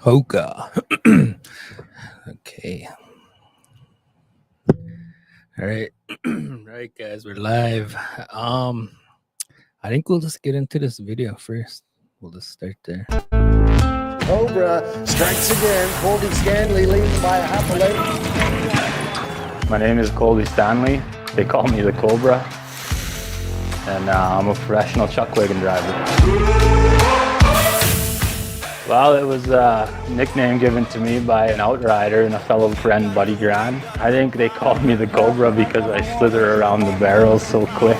Hoka. Okay. All right. All right, guys, we're live. I think we'll just get into this video first. We'll just start there. Cobra strikes again. Colby Stanley leading by a half a length. My name is Colby Stanley. They call me the Cobra. And I'm a professional chuck wagon driver. Well, it was a nickname given to me by an outrider and a fellow friend, Buddy Gran. I think they called me the Cobra because I slither around the barrels so quick.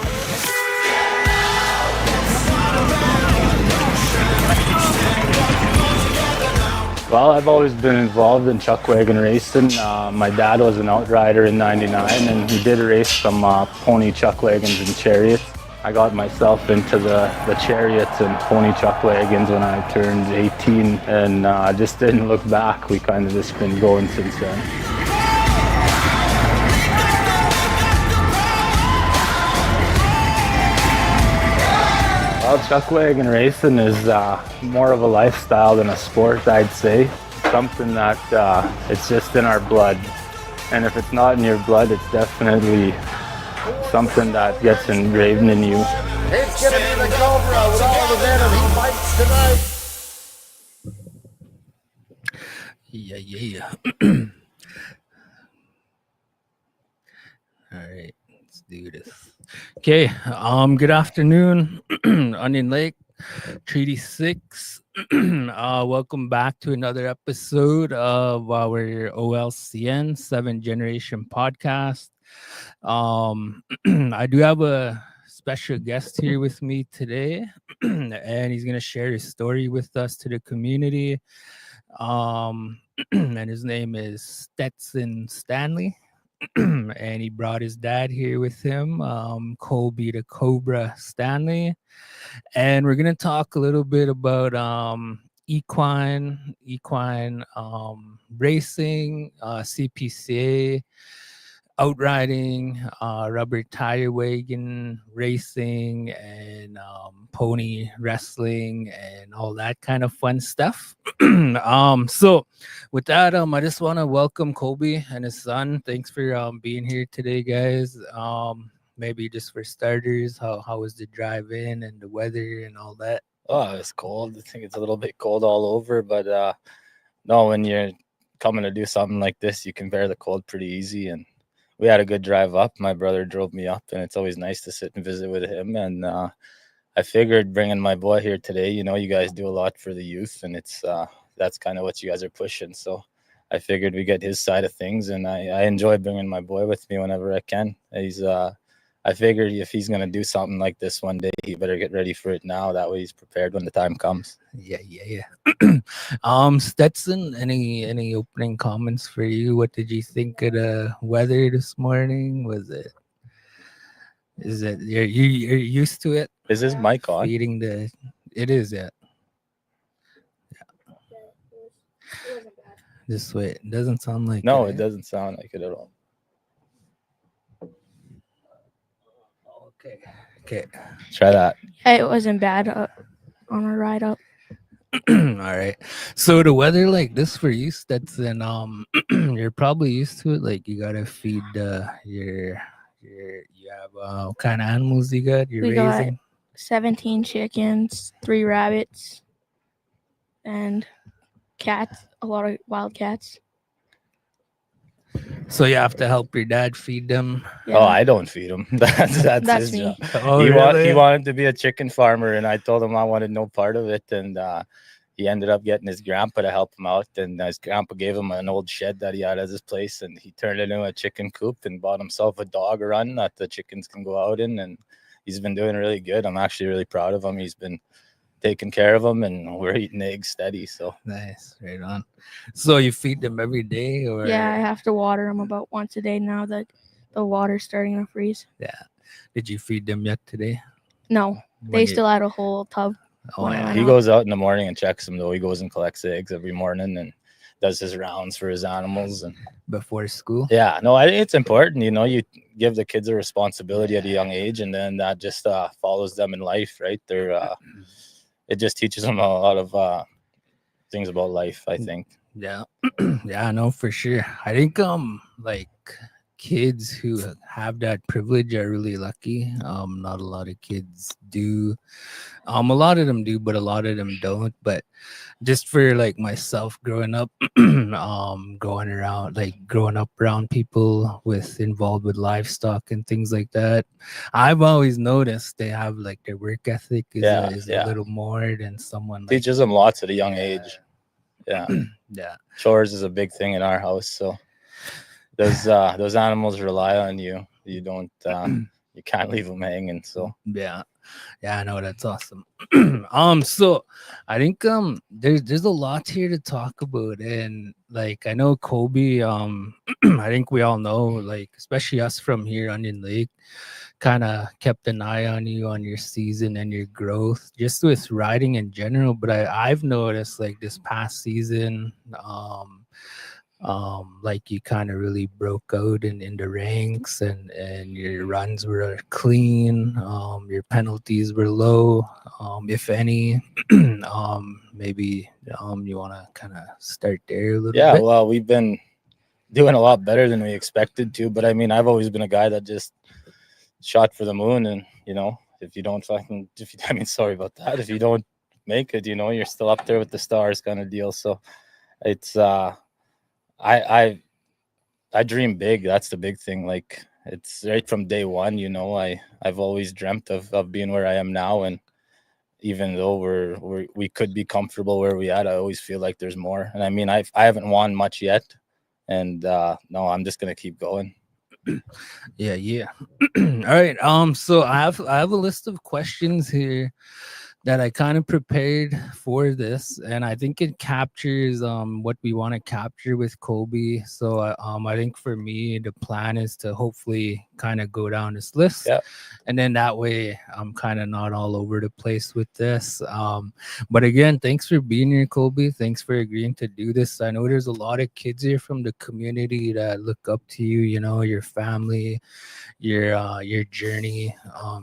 Well, I've always been involved in chuck wagon racing. My dad was an outrider in '99 and he did race some pony chuck wagons and chariots. I got myself into the chariots and pony chuck wagons when I turned 18 and just didn't look back. We kind of just been going since then. Well, chuck wagon racing is more of a lifestyle than a sport, I'd say. Something that it's just in our blood. And if it's not in your blood, it's definitely something that gets engraved in you. It's going to be the Cobra with all the venom. He fights tonight. Yeah. All right, let's do this. Okay. Good afternoon, Onion Lake, Treaty 6. Welcome back to another episode of our OLCN 7th Generation podcast. I do have a special guest here with me today, and he's going to share his story with us to the community. And his name is Stanley. And he brought his dad here with him, Colby the Cobra Stanley. And we're going to talk a little bit about equine racing, CPCA, outriding, rubber tire wagon racing, and pony wrestling, and all that kind of fun stuff. So with that, I just want to welcome Colby and his son. Thanks for being here today, guys. Maybe just for starters, how was the drive in and the weather and all that? Oh, it's cold. I think it's a little bit cold all over, but no, when you're coming to do something like this, you can bear the cold pretty easy. And we had a good drive up. My brother drove me up, and it's always nice to sit and visit with him. And I figured bringing my boy here today, you guys do a lot for the youth, and it's that's kind of what you guys are pushing. So I figured we get his side of things, and I enjoy bringing my boy with me whenever I can. I figured if he's going to do something like this one day, he better get ready for it now. That way he's prepared when the time comes. Yeah. Stetson, any opening comments for you? What did you think of the weather this morning? Is it you're used to it? Is this mic on? It is, yeah. This way, it doesn't sound like No, it it doesn't sound like it at all. Okay. Try that. It wasn't bad on our ride up. All right. So the weather like this for you, Stetson, you're probably used to it. Like you gotta feed you have what kind of animals you got? You're We raising? got 17 chickens, 3 rabbits, and cats. A lot of wild cats. So you have to help your dad feed them. Yeah. Oh, I don't feed him. That's his me. job. Oh, He really? wanted to be a chicken farmer, and I told him I wanted no part of it. And he ended up getting his grandpa to help him out. And his grandpa gave him an old shed that he had at his place, and he turned it into a chicken coop and bought himself a dog run that the chickens can go out in. And he's been doing really good. I'm actually really proud of him. He's been taking care of them, and we're eating eggs steady. So Nice, right on. So you feed them every day, or Yeah, I have to water them about once a day now that the water's starting to freeze. Yeah. Did you feed them yet today? No, When they you- still had a whole tub. Oh, when I yeah. went he out. goes out in the morning and checks them, though. He goes and collects eggs every morning and does his rounds for his animals. And Before school. yeah, no, I think it's important. You give the kids a responsibility at a young age, and then that just follows them in life, right? It just teaches them a lot of things about life, I think. Yeah. Yeah, no, for sure. I think like kids who have that privilege are really lucky. Not a lot of kids do. A lot of them do, but a lot of them don't. But just for like myself growing up, growing up around people involved with livestock and things like that, I've always noticed they have like their work ethic is a little more than someone like Teaches them lots at a young age. Yeah. yeah. Chores is a big thing in our house, so those animals rely on you. You don't you can't leave them hanging. So Yeah, I know, that's awesome. So I think there's a lot here to talk about, and like I know Colby, I think we all know, like especially us from here Onion Lake, kind of kept an eye on you on your season and your growth, just with riding in general. But I've noticed like this past season, like you kind of really broke out in the ranks, and your runs were clean, your penalties were low, if any. Maybe you want to kind of start there a little bit. well, we've been doing a lot better than we expected to, but I mean, I've always been a guy that just shot for the moon, and if you don't sorry about that, if you don't make it, you're still up there with the stars kind of deal. So it's I dream big. That's the big thing. Like, it's right from day one. I've always dreamt of being where I am now, and even though we could be comfortable where we at, I always feel like there's more. And I mean, I haven't won much yet, and no, I'm just gonna keep going. Yeah. All right. So I have a list of questions here that I kind of prepared for this, and I think it captures what we want to capture with Colby. So I think for me the plan is to hopefully kind of go down this list, and then that way I'm kind of not all over the place with this. But again, thanks for being here, Colby. Thanks for agreeing to do this. I know there's a lot of kids here from the community that look up to you. Your family, your journey,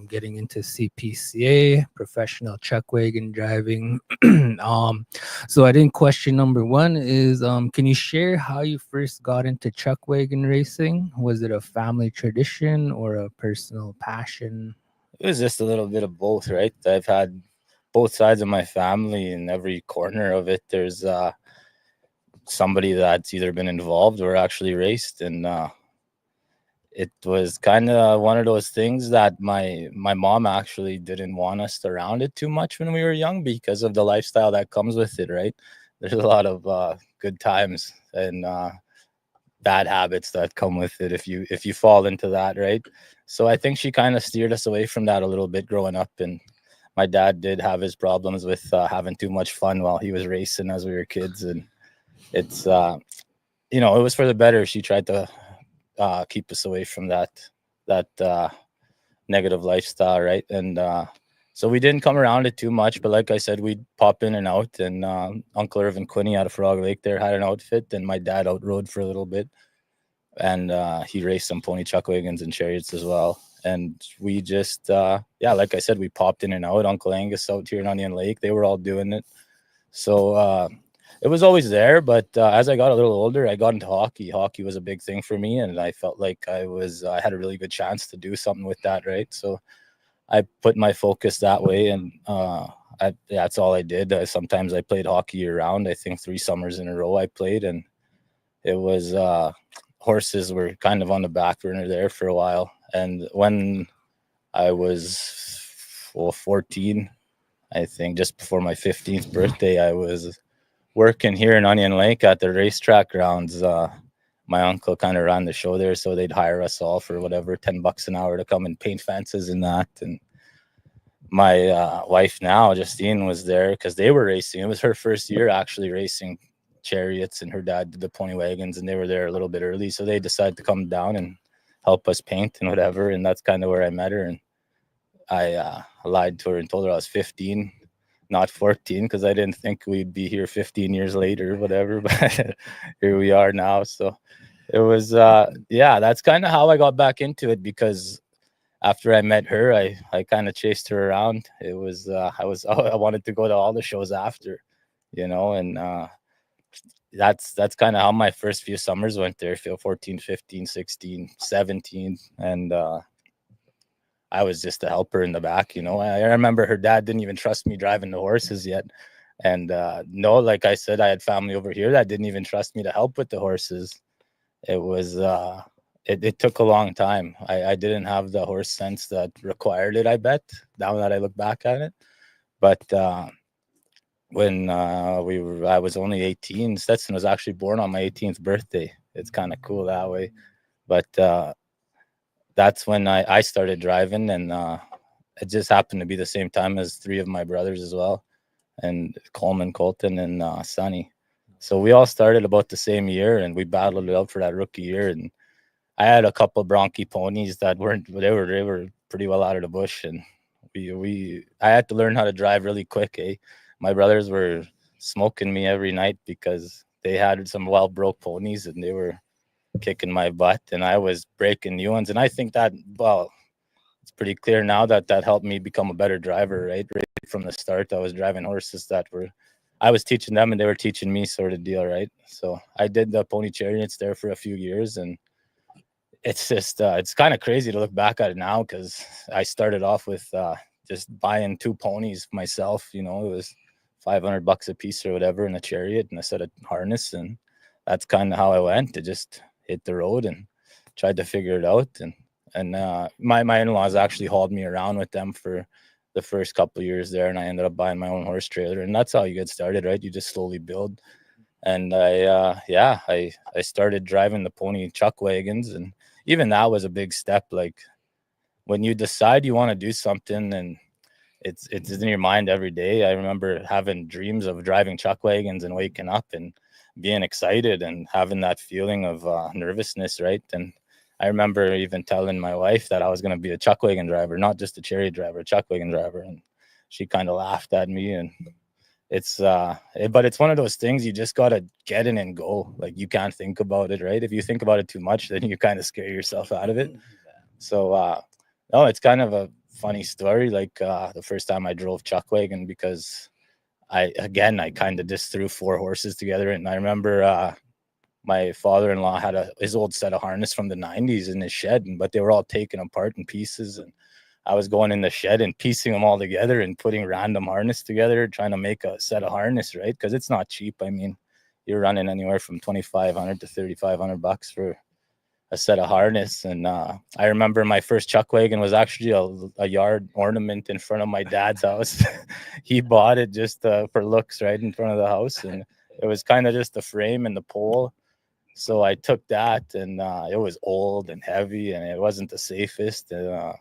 getting into CPCA, professional chuck wagon driving. So I think question number one is, can you share how you first got into chuck wagon racing? Was it a family tradition or a personal passion? It was just a little bit of both, right? I've had both sides of my family. In every corner of it, there's somebody that's either been involved or actually raced, and it was kind of one of those things that my mom actually didn't want us around it too much when we were young because of the lifestyle that comes with it, right? There's a lot of good times and bad habits that come with it if you fall into that, right? So I think she kind of steered us away from that a little bit growing up. And my dad did have his problems with having too much fun while he was racing as we were kids, and it's it was for the better. She tried to keep us away from that negative lifestyle, right? And so we didn't come around it too much, but like I said, we'd pop in and out. And Uncle Irvin Quinney out of Frog Lake there had an outfit, and my dad outrode for a little bit, and he raced some pony chuck wagons and chariots as well. And we just like I said, we popped in and out. Uncle Angus out here in Onion Lake, they were all doing it. So it was always there, but as I got a little older, I got into hockey. Hockey was a big thing for me, and I felt like I had a really good chance to do something with that, right? So I put my focus that way, and that's all I did. Sometimes I played hockey year round. I think 3 summers in a row I played, and it was horses were kind of on the back burner there for a while. And when I was 14, I think just before my 15th birthday, I was working here in Onion Lake at the racetrack grounds. My uncle kind of ran the show there, so they'd hire us all for whatever, $10 an hour to come and paint fences and that. And my wife now, Justine, was there because they were racing. It was her first year actually racing chariots, and her dad did the pony wagons, and they were there a little bit early, so they decided to come down and help us paint and whatever. And that's kind of where I met her. And I lied to her and told her I was 15, not 14, because I didn't think we'd be here 15 years later or whatever, but here we are now. So it was that's kind of how I got back into it, because after I met her, I kind of chased her around. It was I wanted to go to all the shows after, you know, and that's kind of how my first few summers went there. 14, 15, 16, 17. And I was just a helper in the back, you know. I remember her dad didn't even trust me driving the horses yet. And no, like I said, I had family over here that didn't even trust me to help with the horses. It was it took a long time. I didn't have the horse sense that required it, I bet, now that I look back at it. But when I was only 18, Stetson was actually born on my 18th birthday. It's kind of cool that way. But that's when I started driving, and it just happened to be the same time as 3 of my brothers as well, and Coleman, Colton, and Sonny. So we all started about the same year, and we battled it out for that rookie year. And I had a couple of bronchi ponies that they were pretty well out of the bush, and I had to learn how to drive really quick. My brothers were smoking me every night because they had some well broke ponies, and they were kicking my butt, and I was breaking new ones. And I think that, well, it's pretty clear now that helped me become a better driver, right from the start. I was driving horses I was teaching them and they were teaching me, sort of deal, right? So I did the pony chariots there for a few years, and it's just it's kind of crazy to look back at it now, because I started off with just buying 2 ponies myself. You know, it was $500 a piece or whatever, in a chariot and a set of harness, and that's kind of how I went. To just hit the road and tried to figure it out. And my in-laws actually hauled me around with them for the first couple of years there, and I ended up buying my own horse trailer. And that's how you get started, right? You just slowly build. And I started driving the pony chuck wagons, and even that was a big step. Like, when you decide you want to do something and it's in your mind every day. I remember having dreams of driving chuck wagons and waking up and being excited and having that feeling of nervousness, right? And I remember even telling my wife that I was going to be a chuck wagon driver, not just a chariot driver, a chuck wagon driver. And she kind of laughed at me. And it's but it's one of those things you just got to get in and go. Like, you can't think about it, right? If you think about it too much, then you kind of scare yourself out of it. So no, it's kind of a funny story. Like, the first time I drove chuck wagon, because I kind of just threw 4 horses together. And I remember my father-in-law had his old set of harness from the 90s in his shed, but they were all taken apart in pieces. And I was going in the shed and piecing them all together and putting random harness together, trying to make a set of harness, right? Because it's not cheap. I mean, you're running anywhere from $2,500 to $3,500 for a set of harness. And I remember my first chuck wagon was actually a yard ornament in front of my dad's house. He bought it just for looks, right in front of the house, and it was kind of just the frame and the pole. So I took that, and it was old and heavy, and it wasn't the safest. And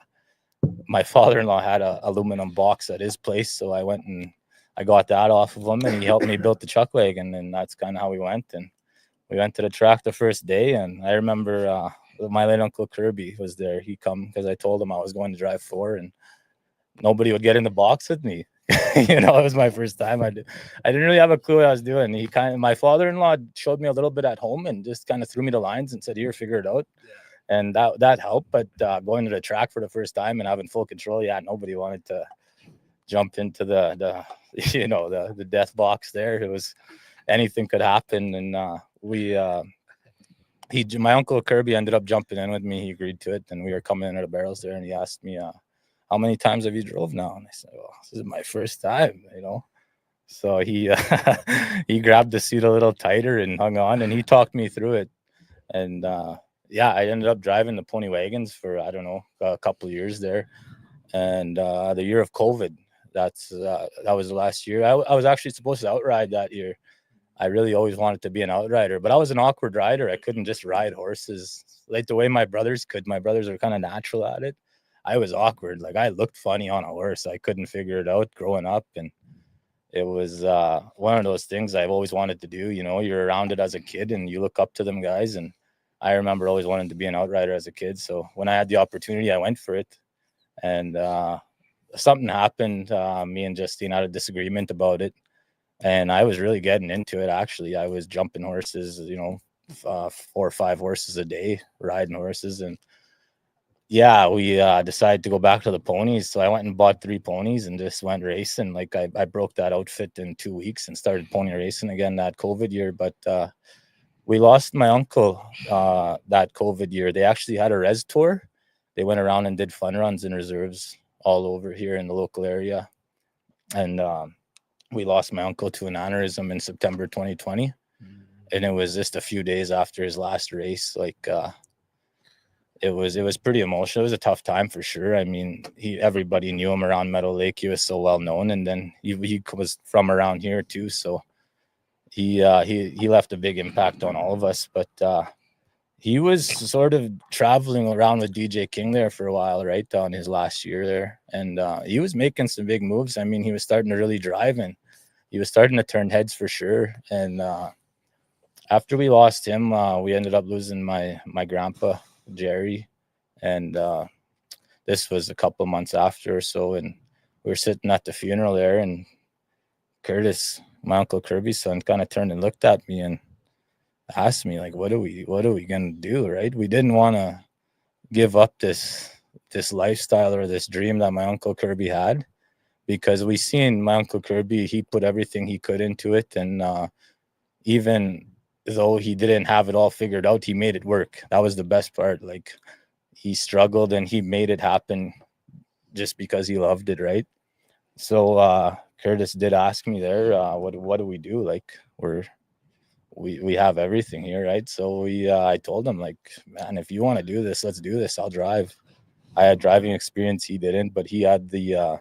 my father-in-law had a aluminum box at his place, so I went and I got that off of him, and he helped me build the chuck wagon. And that's kind of how we went. And we went to the track the first day, and I remember my late uncle Kirby was there. He come because I told him I was going to drive 4, and nobody would get in the box with me. You know, it was my first time. I didn't really have a clue what I was doing. My father-in-law showed me a little bit at home and just kind of threw me the lines and said, "Here, figure it out." Yeah. And that helped. But going to the track for the first time and having full control, nobody wanted to jump into the the death box there. It was, anything could happen. And my uncle Kirby ended up jumping in with me. He agreed to it, and we were coming into the barrels there, and he asked me, "How many times have you drove now?" And I said, "Well, this is my first time, you know." So he he grabbed the seat a little tighter and hung on, and he talked me through it. And I ended up driving the pony wagons for, I don't know, a couple of years there. And the year of COVID, that was the last year. I was actually supposed to outride that year. I really always wanted to be an outrider, but I was an awkward rider. I couldn't just ride horses like the way my brothers could. My brothers are kind of natural at it. I was awkward. Like, I looked funny on a horse. I couldn't figure it out growing up. And it was one of those things I've always wanted to do. You know, you're around it as a kid and you look up to them guys. And I remember always wanting to be an outrider as a kid. So when I had the opportunity, I went for it. And something happened. Me and Justine had a disagreement about it. And I was really getting into it, actually. I was jumping horses, 4 or 5 horses a day, riding horses. And yeah, we decided to go back to the ponies. So I went and bought 3 ponies and just went racing. Like I broke that outfit in 2 weeks and started pony racing again that COVID year. But we lost my uncle that COVID year. They actually had a res tour. They went around and did fun runs and reserves all over here in the local area. And we lost my uncle to an aneurysm in September 2020. And it was just a few days after his last race. Like it was pretty emotional. It was a tough time for sure. I mean, everybody knew him around Meadow Lake. He was so well known, and then he was from around here too. So he left a big impact on all of us. But he was sort of traveling around with DJ King there for a while, right, on his last year there, and he was making some big moves. I mean, he was starting to really drive, and he was starting to turn heads for sure. And after we lost him, we ended up losing my grandpa Jerry, and this was a couple months after or so, and we were sitting at the funeral there, and Curtis, my uncle Kirby's son, kind of turned and looked at me and asked me, like, what are we gonna do, right? We didn't want to give up this lifestyle or this dream that my uncle Kirby had, because we seen my uncle Kirby, he put everything he could into it, and even though he didn't have it all figured out, he made it work. That was the best part. Like, he struggled and he made it happen just because he loved it, right? So Curtis did ask me there, what do we do? Like, we have everything here, right? So I told him, like, man, if you want to do this, let's do this. I'll drive. I had driving experience, he didn't, but he had the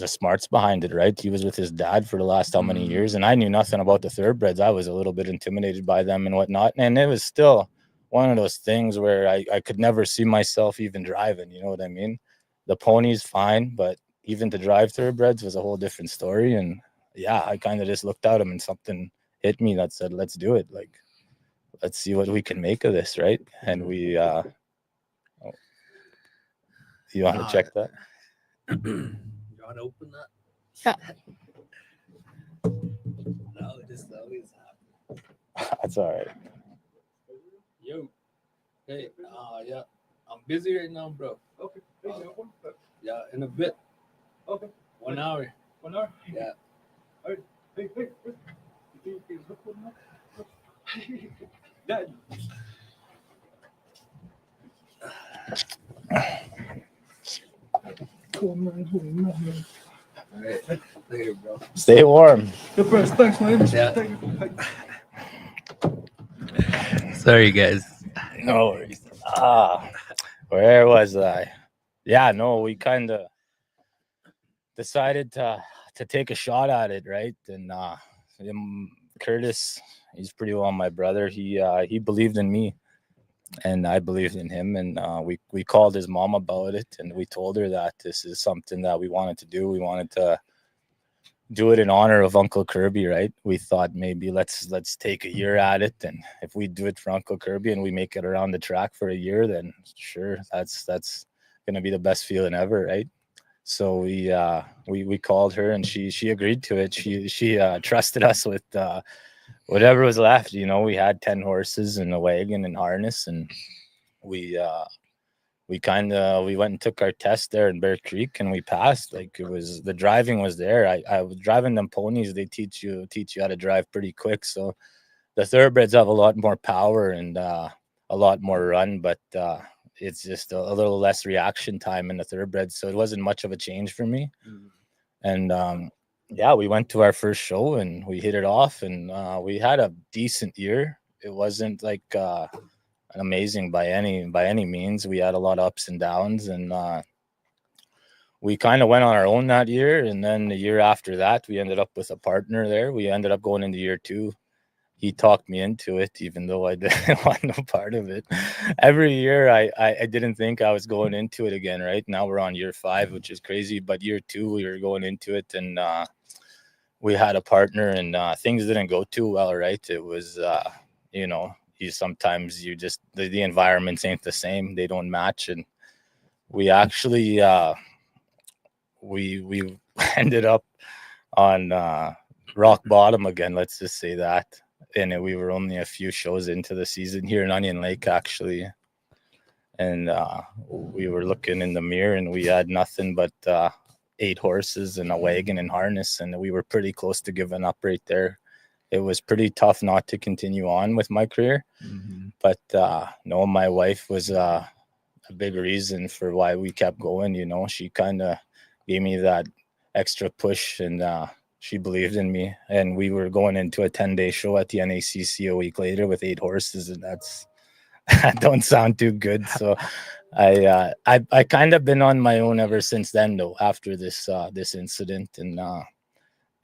smarts behind it, right? He was with his dad for the last how many years, and I knew nothing about the thoroughbreds. I was a little bit intimidated by them and whatnot, and it was still one of those things where I could never see myself even driving, you know what I mean? The ponies, fine, but even to drive thoroughbreds was a whole different story. And yeah, I kind of just looked at him and something hit me that said, let's do it. Like, let's see what we can make of this, right? And we you want to check that? You want to open that? Yeah. No, this always happens. That's all right. Yo, hey, yeah, I'm busy right now, bro. Okay. Yeah, in a bit. Okay. 1 hour. 1 hour? Yeah. All right. Hey. You think it's good enough? Dad. All right. Later, bro. Stay warm. Good press. Thanks, man. Yeah. Thank you. Sorry, guys. No worries. Where was I? Yeah, no, we kind of decided to take a shot at it, right? And Curtis, he's pretty well my brother. He believed in me, and I believed in him. And we called his mom about it, and we told her that this is something that we wanted to do. We wanted to do it in honor of Uncle Kirby, right? We thought maybe let's take a year at it, and if we do it for Uncle Kirby and we make it around the track for a year, then sure, that's gonna be the best feeling ever, right? So we called her, and she agreed to it. She trusted us with whatever was left. You know, we had 10 horses and a wagon and harness, and we went and took our test there in Bear Creek, and we passed. Like, it was, the driving was there. I was driving them ponies. They teach you how to drive pretty quick. So the thoroughbreds have a lot more power and a lot more run, but it's just a little less reaction time in the thoroughbreds. So it wasn't much of a change for me. And yeah, we went to our first show and we hit it off, and we had a decent year. It wasn't like amazing by any means. We had a lot of ups and downs, and we kind of went on our own that year. And then the year after that, we ended up with a partner there. We ended up going into year 2. He talked me into it, even though I didn't want no part of it. Every year I didn't think I was going into it again, right? Now we're on year 5, which is crazy, but year 2 we were going into it, and we had a partner, and things didn't go too well, right? It was you know, sometimes you just the environments ain't the same, they don't match. And we actually we ended up on rock bottom again, let's just say that. And we were only a few shows into the season here in Onion Lake, actually. and we were looking in the mirror, and we had nothing but 8 horses and a wagon and harness, and we were pretty close to giving up right there. It was pretty tough not to continue on with my career, but no, my wife was a big reason for why we kept going. You know, she kind of gave me that extra push, and she believed in me, and we were going into a 10-day show at the NACC a week later with 8 horses, and that's that don't sound too good. So I kind of been on my own ever since then, though, after this incident, and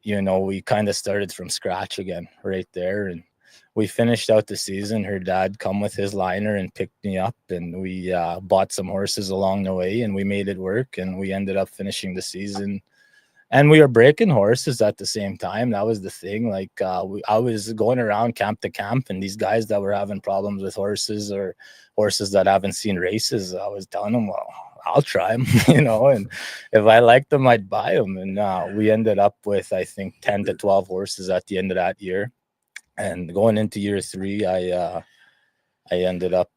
you know, we kind of started from scratch again right there, and we finished out the season. Her dad come with his liner and picked me up, and we bought some horses along the way, and we made it work, and we ended up finishing the season. And we were breaking horses at the same time. That was the thing. Like I was going around camp to camp, and these guys that were having problems with horses or horses that haven't seen races, I was telling them, well, I'll try them, you know, and if I liked them, I'd buy them. And we ended up with, I think, 10 to 12 horses at the end of that year. And going into year 3, I ended up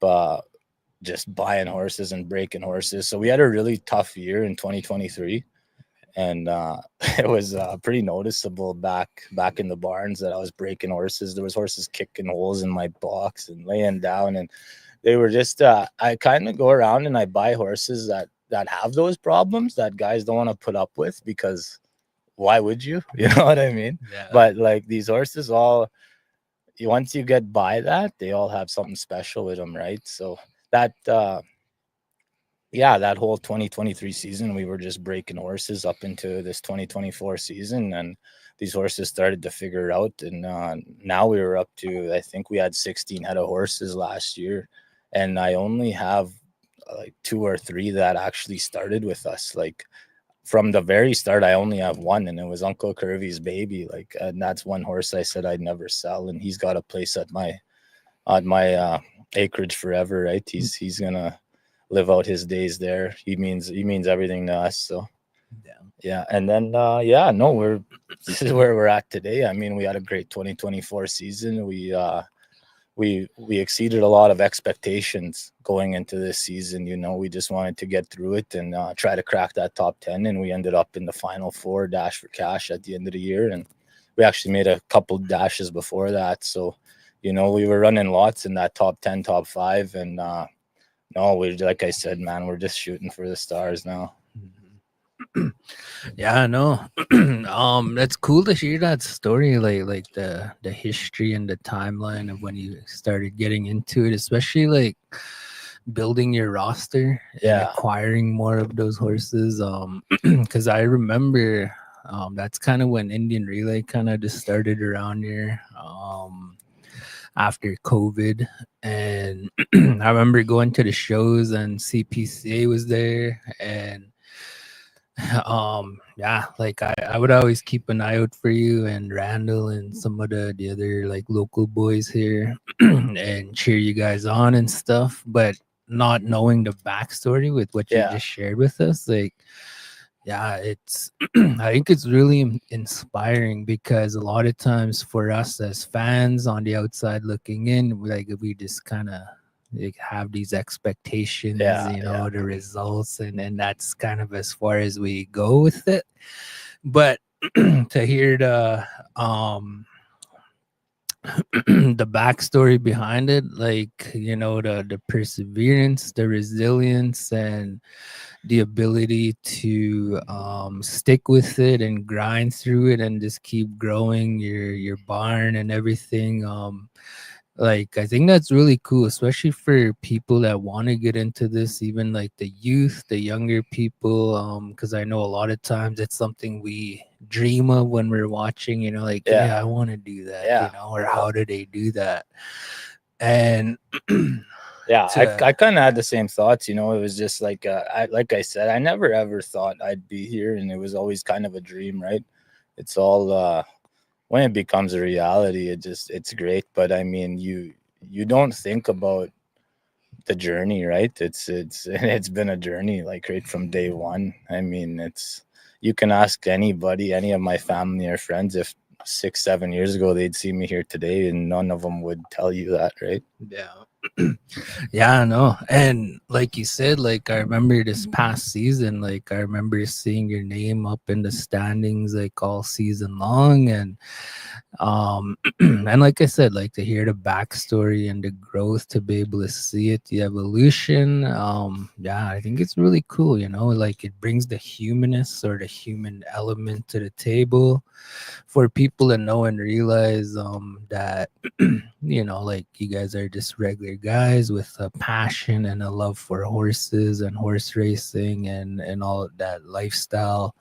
just buying horses and breaking horses. So we had a really tough year in 2023. And it was pretty noticeable back in the barns that I was breaking horses. There was horses kicking holes in my box and laying down, and they were just I kind of go around and I buy horses that have those problems that guys don't want to put up with, because why would you? You know what I mean? Yeah. But like these horses, all once you get by that, they all have something special with them, right? So that yeah, that whole 2023 season, we were just breaking horses up into this 2024 season, and these horses started to figure it out. And now we were up to, I think we had 16 head of horses last year, and I only have like 2 or 3 that actually started with us. Like from the very start, I only have one, and it was Uncle Curvy's baby. Like, and that's one horse I said I'd never sell, and he's got a place at my acreage forever, right? He's gonna live out his days there. He means everything to us. So yeah. And then this is where we're at today. I mean, we had a great 2024 season. We exceeded a lot of expectations going into this season. You know, we just wanted to get through it and try to crack that top 10, and we ended up in the final 4 dash for cash at the end of the year, and we actually made a couple dashes before that. So, you know, we were running lots in that top 10, top 5, and no, we, like I said, man, we're just shooting for the stars now. Yeah, no. That's cool to hear that story, like the history and the timeline of when you started getting into it, especially like building your roster and acquiring more of those horses. Because I remember that's kind of when Indian Relay kind of just started around here. After COVID, and I remember going to the shows and CPCA was there, and like I would always keep an eye out for you and Randall and some of the other like local boys here and cheer you guys on and stuff, but not knowing the backstory with what you just shared with us, like it's I think it's really inspiring, because a lot of times for us as fans on the outside looking in, we just kind of like have these expectations, the results, and that's kind of as far as we go with it. But to hear the the backstory behind it, like, you know, the perseverance, the resilience, and the ability to stick with it and grind through it and just keep growing your barn and everything. Like, I think that's really cool, especially for people that want to get into this, even like the youth, the younger people, because I know a lot of times it's something we dream of when we're watching, you know, like, yeah, I want to do that, you know, or how do they do that? And I kind of had the same thoughts, you know. It was just like like I said, I never ever thought I'd be here, and it was always kind of a dream, right? It's all when it becomes a reality, it's great. But I mean, you don't think about the journey, right? It's been a journey, like right from day one. I mean, you can ask anybody, any of my family or friends, if 6-7 years ago they'd see me here today, and none of them would tell you that, right? Yeah, no. And like you said, like I remember this past season, like I remember seeing your name up in the standings like all season long. And and like I said, like to hear the backstory and the growth, to be able to see it, the evolution. Yeah, I think it's really cool, you know, like it brings the humanness or the human element to the table for people to know and realize that you know, like you guys are just regular guys with a passion and a love for horses and horse racing and all of that lifestyle.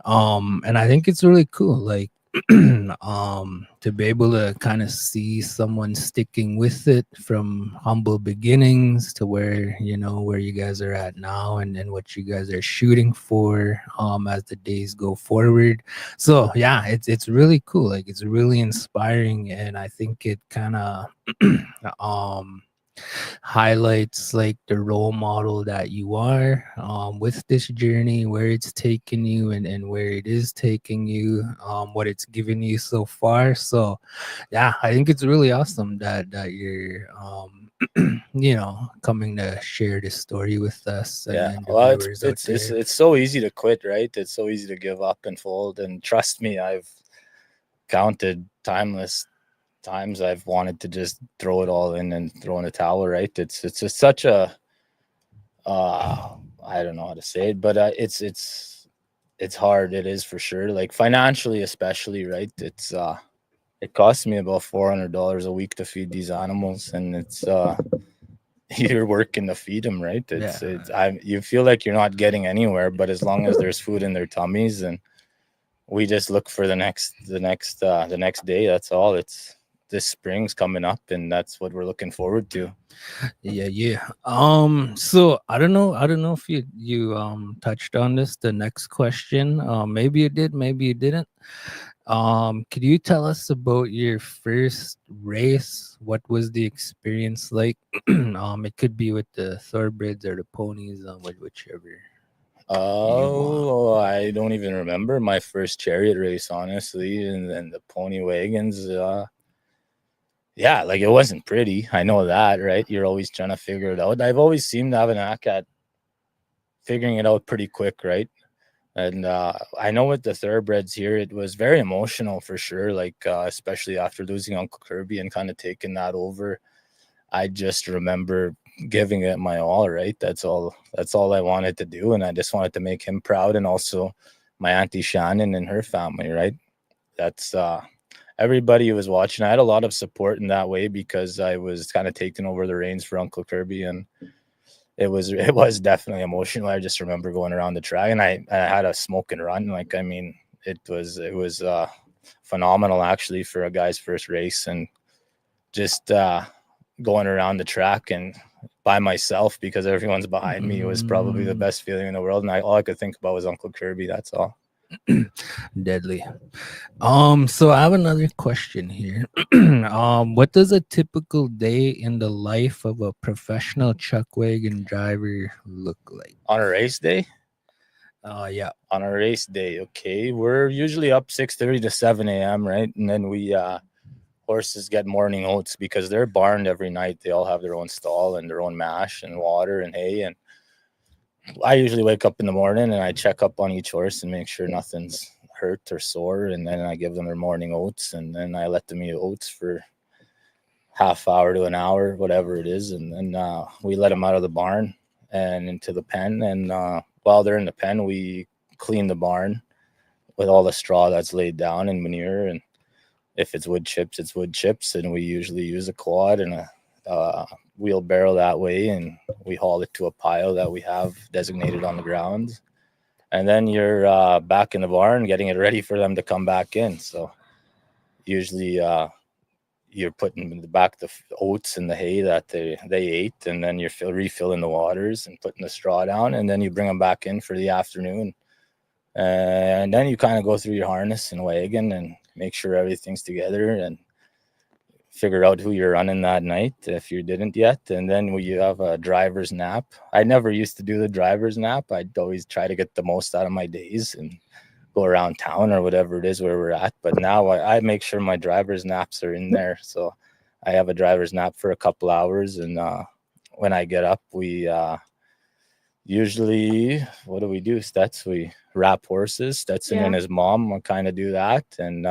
And I think it's really cool, like to be able to kind of see someone sticking with it from humble beginnings to where, you know, where you guys are at now, and what you guys are shooting for as the days go forward. So yeah, it's really cool, like it's really inspiring, and I think it kind of um highlights like the role model that you are with this journey, where it's taken you, and where it is taking you, what it's given you so far. So yeah, I think it's really awesome that you're you know, coming to share this story with us and, Yeah, and the well, viewers out there. it's so easy to quit, right? It's so easy to give up and fold. And trust me, I've counted timeless times I've wanted to just throw it all in and throw in the towel, right? It's just such a I don't know how to say it, but it's hard. It is for sure. Like financially, especially, right? It costs me about $400 a week to feed these animals, and it's you're working to feed them, right? Yeah. You feel like you're not getting anywhere, but as long as there's food in their tummies, and we just look for the next day. That's all. It's this spring's coming up, and that's what we're looking forward to. Yeah. So I don't know if you touched on this, the next question. Maybe you did, maybe you didn't. Could you tell us about your first race? What was the experience like? It could be with the thoroughbreds or the ponies, with whichever. Oh, I don't even remember my first chariot race, honestly, and then the pony wagons. Yeah, like it wasn't pretty. I know that, right? You're always trying to figure it out. I've always seemed to have an knack at figuring it out pretty quick, right? And I know with the thoroughbreds here, it was very emotional for sure. Like especially after losing Uncle Kirby and kind of taking that over, I just remember giving it my all. Right, that's all. That's all I wanted to do, and I just wanted to make him proud, and also my auntie Shannon and her family. Right, that's everybody who was watching. I had a lot of support in that way because I was kind of taking over the reins for Uncle Kirby, and it was definitely emotional. I just remember going around the track, and I had a smoke and run. Like, I mean, it was phenomenal actually for a guy's first race, and just going around the track and by myself because everyone's behind me was probably the best feeling in the world. And all I could think about was Uncle Kirby. That's all. Deadly. So I have another question here. What does a typical day in the life of a professional chuck wagon driver look like? On a race day? Yeah. On a race day, okay. We're usually up 6:30 to 7 a.m., right? And then we horses get morning oats because they're barned every night. They all have their own stall and their own mash and water and hay. And I usually wake up in the morning and I check up on each horse and make sure nothing's hurt or sore. And then I give them their morning oats, and then I let them eat oats for half hour to an hour, whatever it is. And then we let them out of the barn and into the pen. And while they're in the pen, we clean the barn with all the straw that's laid down and manure. And if it's wood chips, it's wood chips. And we usually use a quad and a wheelbarrow that way, and we haul it to a pile that we have designated on the ground. And then you're back in the barn getting it ready for them to come back in. So usually you're putting back the oats and the hay that they ate, and then you're refilling the waters and putting the straw down, and then you bring them back in for the afternoon. And then you kind of go through your harness and wagon and make sure everything's together and figure out who you're running that night if you didn't yet. And then you have a driver's nap. I never used to do the driver's nap. I'd always try to get the most out of my days and go around town or whatever it is where we're at. But now I make sure my driver's naps are in there. So I have a driver's nap for a couple hours, and when I get up, we usually, what do we do, Stets? We wrap horses. Stetson and his mom will kind of do that, and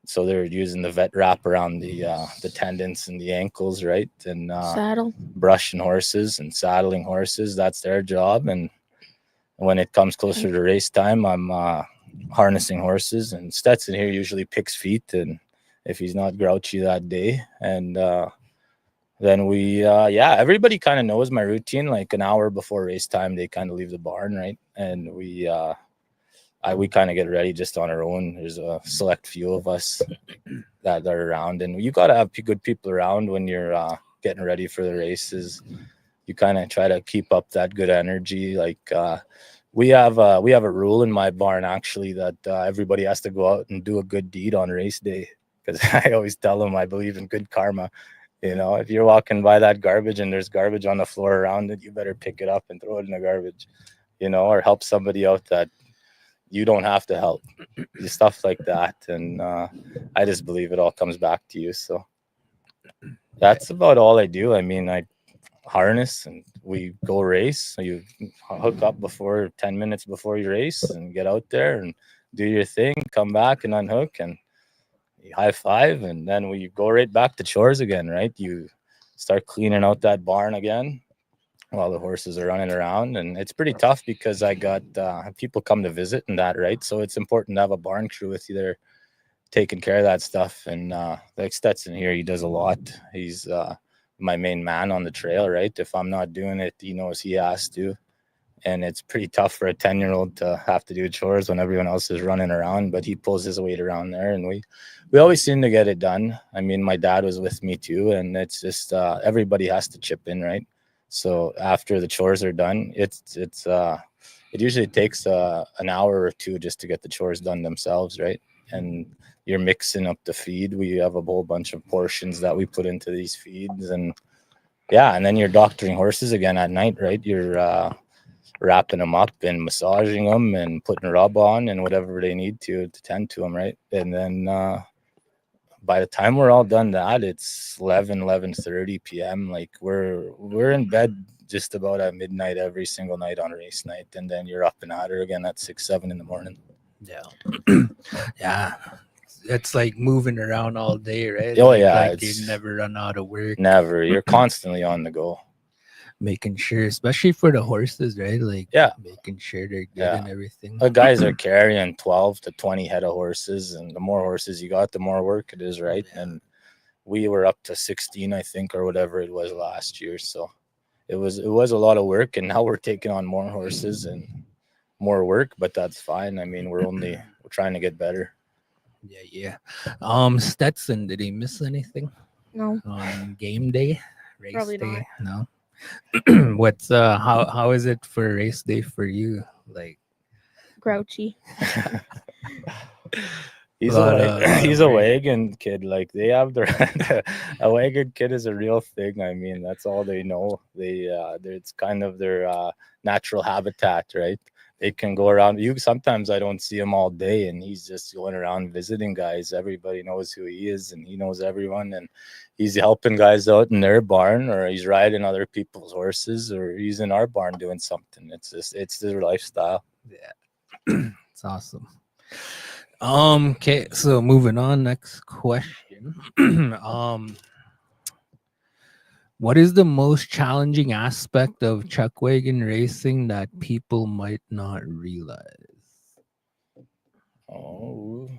so they're using the vet wrap around the tendons and the ankles, right? And Saddle. brushing horses and saddling horses. That's their job. And when it comes closer to race time, I'm harnessing horses. And Stetson here usually picks feet, and if he's not grouchy that day, and then we everybody kind of knows my routine. Like an hour before race time, they kind of leave the barn, right? And we kind of get ready just on our own. There's a select few of us that are around, and you got to have good people around when you're getting ready for the races. You kind of try to keep up that good energy. Like we have a rule in my barn, actually, that everybody has to go out and do a good deed on race day, because I always tell them I believe in good karma. You know, if you're walking by that garbage and there's garbage on the floor around it, you better pick it up and throw it in the garbage, you know, or help somebody out that you don't have to help. Stuff like that. And I just believe it all comes back to you. So that's about all I do. I mean, I harness and we go race. So you hook up 10 minutes before you race and get out there and do your thing, come back and unhook and you high five. And then we go right back to chores again, right? You start cleaning out that barn again while the horses are running around. And it's pretty tough because I got people come to visit and that, right? So it's important to have a barn crew with you there taking care of that stuff. And like Stetson here, he does a lot. He's my main man on the trail, right? If I'm not doing it, he knows he has to. And it's pretty tough for a 10-year-old to have to do chores when everyone else is running around, but he pulls his weight around there, and we always seem to get it done. I mean, my dad was with me too, and it's just everybody has to chip in, right? So after the chores are done, it usually takes an hour or two just to get the chores done themselves, right? And you're mixing up the feed. We have a whole bunch of portions that we put into these feeds, and and then you're doctoring horses again at night, right? You're wrapping them up and massaging them and putting rub on and whatever they need to tend to them, right? And then by the time we're all done that, it's 11:30 p.m. Like we're in bed just about at midnight every single night on race night, and then you're up and at her again at 6-7 in the morning. Yeah. It's like moving around all day, right? Oh, like you never run out of work. Never. You're constantly on the go. Making sure, especially for the horses, right? Like making sure they're good and everything. The guys are carrying 12 to 20 head of horses, and the more horses you got, the more work it is, right? And we were up to 16, I think, or whatever it was last year. So it was a lot of work, and now we're taking on more horses and more work, but that's fine. I mean, we're trying to get better. Yeah. Stetson, did he miss anything? No. On game day? Race Probably day? not. No. What's how is it for race day for you? Like grouchy. He's a wagon kid. Like they have a wagon kid is a real thing. I mean, that's all they know. It's kind of their natural habitat, right? They can go around. Sometimes I don't see him all day, and he's just going around visiting guys. Everybody knows who he is, and he knows everyone. And he's helping guys out in their barn, or he's riding other people's horses, or he's in our barn doing something. It's their lifestyle. Yeah, it's awesome. Okay, so moving on. Next question. What is the most challenging aspect of chuck wagon racing that people might not realize? Oh,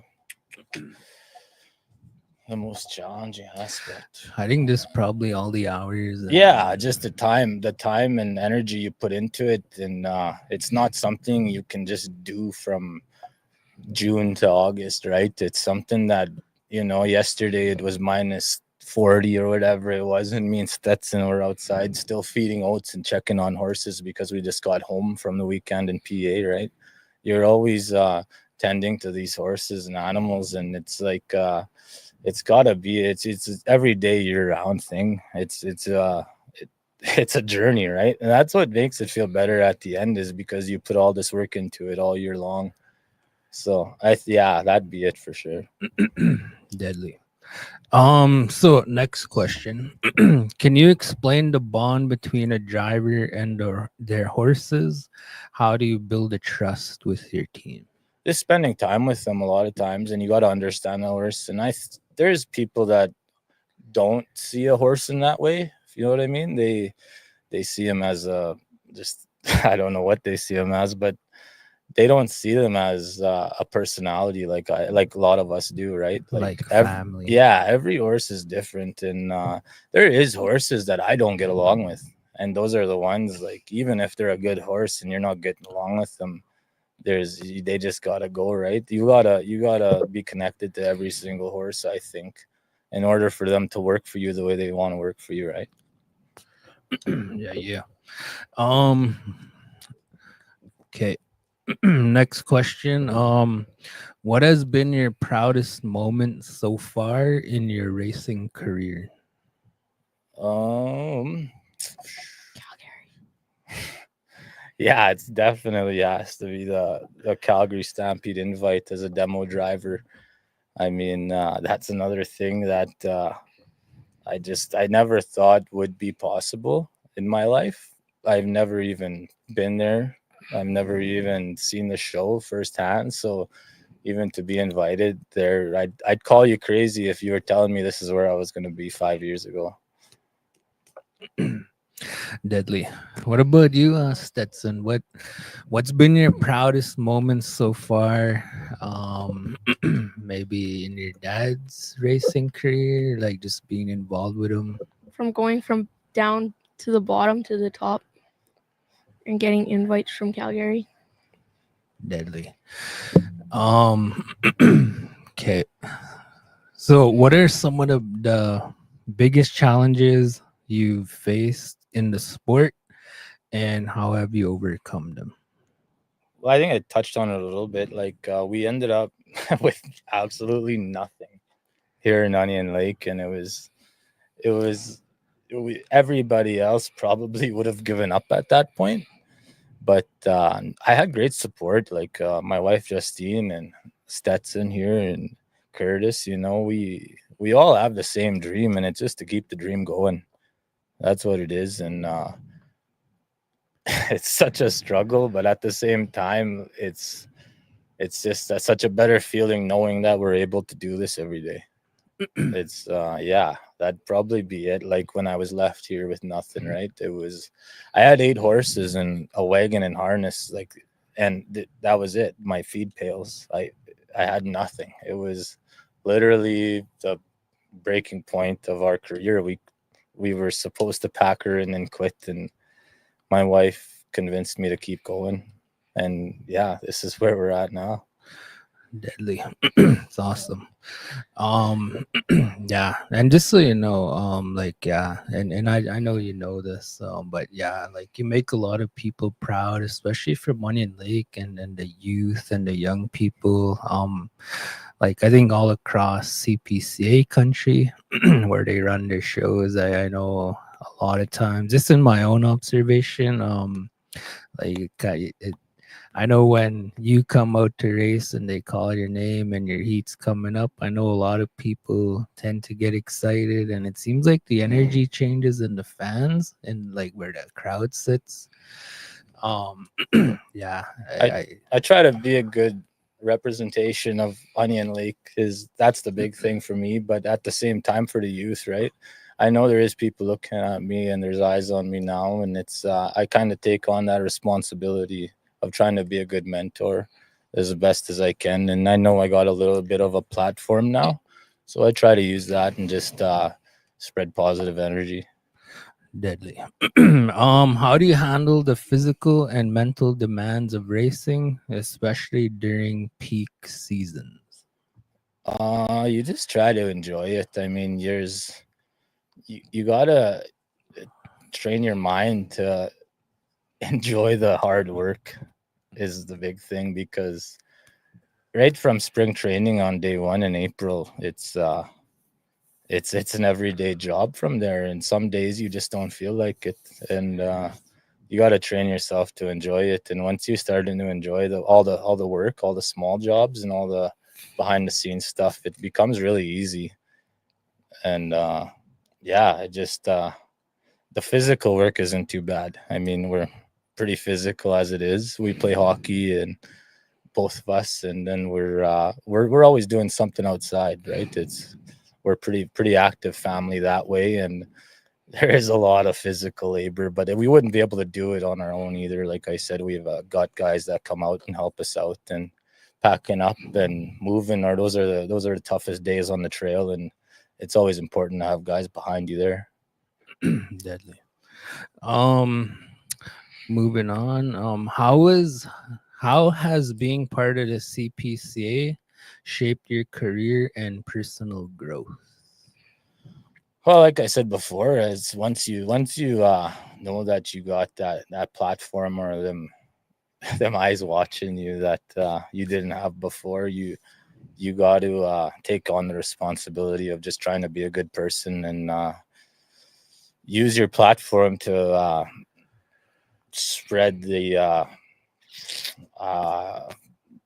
the most challenging aspect. I think this probably all the hours. Just the time and energy you put into it, and it's not something you can just do from June to August, right? It's something that, yesterday it was minus 40 or whatever it was, and me and Stetson were outside still feeding oats and checking on horses because we just got home from the weekend in PA, right? You're always tending to these horses and animals, and it's like it's gotta be it's every day year-round thing. It's a journey, right? And that's what makes it feel better at the end, is because you put all this work into it all year long. So that'd be it for sure. Deadly. So next question. Can you explain the bond between a driver and their horses? How do you build a trust with your team? Just spending time with them a lot of times, and you got to understand the horse. And there's people that don't see a horse in that way. If you know what I mean, they see him as a just I don't know what they see him as, but they don't see them as a personality like a lot of us do, right? Like family. Yeah, every horse is different, and there is horses that I don't get along with, and those are the ones, like, even if they're a good horse and you're not getting along with them, they just gotta go, right? You gotta be connected to every single horse, I think, in order for them to work for you the way they want to work for you, right? Yeah. Um. Okay. Next question. What has been your proudest moment so far in your racing career? Yeah, it's definitely has to be the Calgary Stampede invite as a demo driver. I mean, that's another thing that I never thought would be possible in my life. I've never even been there. I've never even seen the show firsthand. So even to be invited there, I'd call you crazy if you were telling me this is where I was going to be 5 years ago. Deadly. What about you, Stetson? What's been your proudest moment so far? Maybe in your dad's racing career, like just being involved with him. From going from down to the bottom to the top and getting invites from Calgary. Deadly. Okay. So, what are some of the biggest challenges you've faced in the sport, and how have you overcome them? Well, I think I touched on it a little bit. Like, we ended up with absolutely nothing here in Onion Lake, and everybody else probably would have given up at that point. But I had great support, like my wife Justine and Stetson here and Curtis. You know, we all have the same dream, and it's just to keep the dream going. That's what it is, and it's such a struggle, but at the same time, it's just such a better feeling knowing that we're able to do this every day. It's yeah, that'd probably be it. Like when I was left here with nothing, right? I had 8 horses and a wagon and harness, like, and that was it. My feed pails. I had nothing. It was literally the breaking point of our career. We were supposed to pack her and then quit, and my wife convinced me to keep going. And yeah, this is where we're at now. Deadly. It's awesome. Yeah, and just so you know, like, yeah, and I know you know this, but yeah, like, you make a lot of people proud, especially from Onion Lake and the youth and the young people. Like, I think all across CPCA country where they run their shows, I know a lot of times, just in my own observation, like, I know when you come out to race and they call your name and your heat's coming up, I know a lot of people tend to get excited, and it seems like the energy changes in the fans and like where the crowd sits. Yeah, I try to be a good representation of Onion Lake, because that's the big thing for me, but at the same time for the youth, right? I know there is people looking at me and there's eyes on me now, and it's I kind of take on that responsibility of trying to be a good mentor as best as I can. And I know I got a little bit of a platform now, so I try to use that and just spread positive energy. Deadly. How do you handle the physical and mental demands of racing, especially during peak seasons? You just try to enjoy it. I mean, you gotta train your mind to enjoy the hard work is the big thing, because right from spring training on day 1 in April, it's an everyday job from there, and some days you just don't feel like it, and you got to train yourself to enjoy it. And once you start to enjoy all the work, all the small jobs and all the behind the scenes stuff, it becomes really easy. And yeah, it just the physical work isn't too bad. I mean, we're pretty physical as it is. We play hockey, and both of us, and then we're always doing something outside, right? We're pretty active family that way, and there is a lot of physical labor, but we wouldn't be able to do it on our own either. Like I said, we've got guys that come out and help us out, and packing up and moving. Or those are the toughest days on the trail, and it's always important to have guys behind you there. Deadly. Um, moving on. How has being part of the CPCA shaped your career and personal growth? Well, like I said before, as once you know that you got that platform, or them eyes watching you that you didn't have before, you got to take on the responsibility of just trying to be a good person, and use your platform to spread the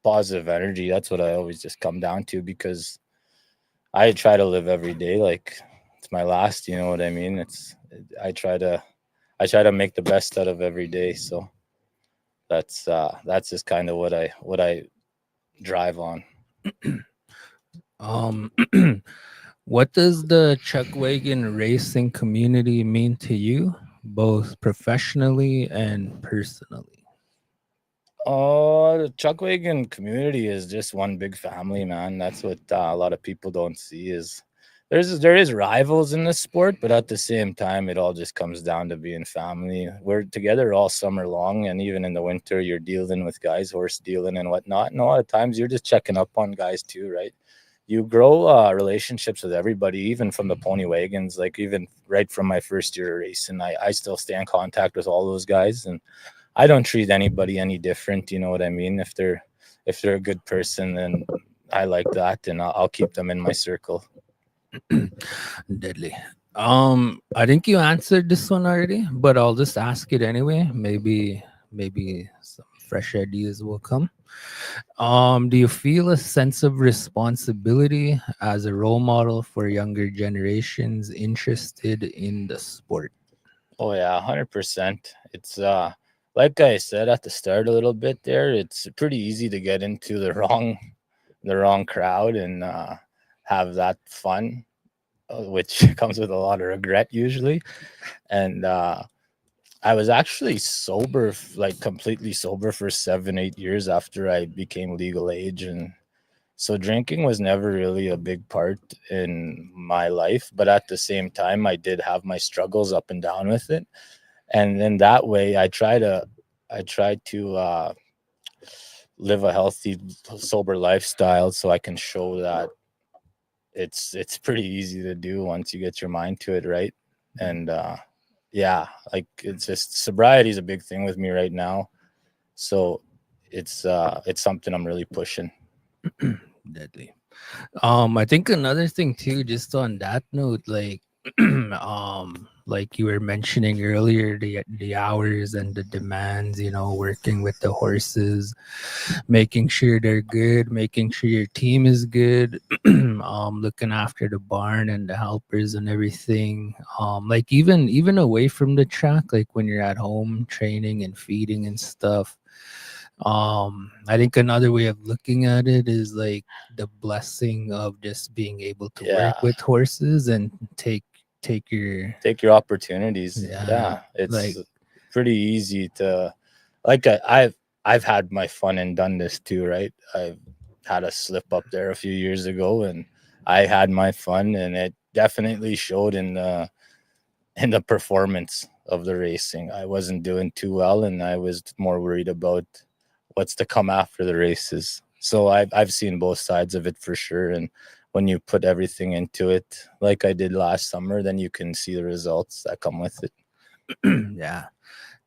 positive energy. That's what I always just come down to, because I try to live every day like it's my last. You know what I mean? I try to make the best out of every day. So that's just kind of what I drive on. Um, what does the chuck wagon racing community mean to you, both professionally and personally? Oh, the chuck wagon community is just one big family, man. That's what a lot of people don't see is there is rivals in this sport, but at the same time, it all just comes down to being family. We're together all summer long, and even in the winter, you're dealing with guys, horse dealing and whatnot. And a lot of times, you're just checking up on guys too, right? You grow relationships with everybody, even from the pony wagons. Like even right from my first year of racing, I still stay in contact with all those guys, and I don't treat anybody any different. You know what I mean? If they're a good person, then I like that, and I'll keep them in my circle. Deadly. I think you answered this one already, but I'll just ask it anyway. Maybe some fresh ideas will come. Do you feel a sense of responsibility as a role model for younger generations interested in the sport? Oh yeah, 100%. It's like I said at the start a little bit there, it's pretty easy to get into the wrong crowd and have that fun, which comes with a lot of regret usually. And I was actually sober, like completely sober for 7, 8 years after I became legal age. And so drinking was never really a big part in my life. But at the same time, I did have my struggles up and down with it. And then that way I try to live a healthy, sober lifestyle, so I can show that it's pretty easy to do once you get your mind to it, right? And yeah, like it's just sobriety is a big thing with me right now. So it's something I'm really pushing. Deadly. I think another thing too, just on that note, like you were mentioning earlier, the hours and the demands, working with the horses, making sure they're good, making sure your team is good, looking after the barn and the helpers and everything. Like even away from the track, like when you're at home training and feeding and stuff. I think another way of looking at it is like the blessing of just being able to work with horses and take your opportunities. Yeah, it's like pretty easy to I've had my fun and done this too, right? I've had a slip up there a few years ago, and I had my fun, and it definitely showed in the performance of the racing. I wasn't doing too well, and I was more worried about what's to come after the races. So I've seen both sides of it for sure. And when you put everything into it, like I did last summer, then you can see the results that come with it. Yeah.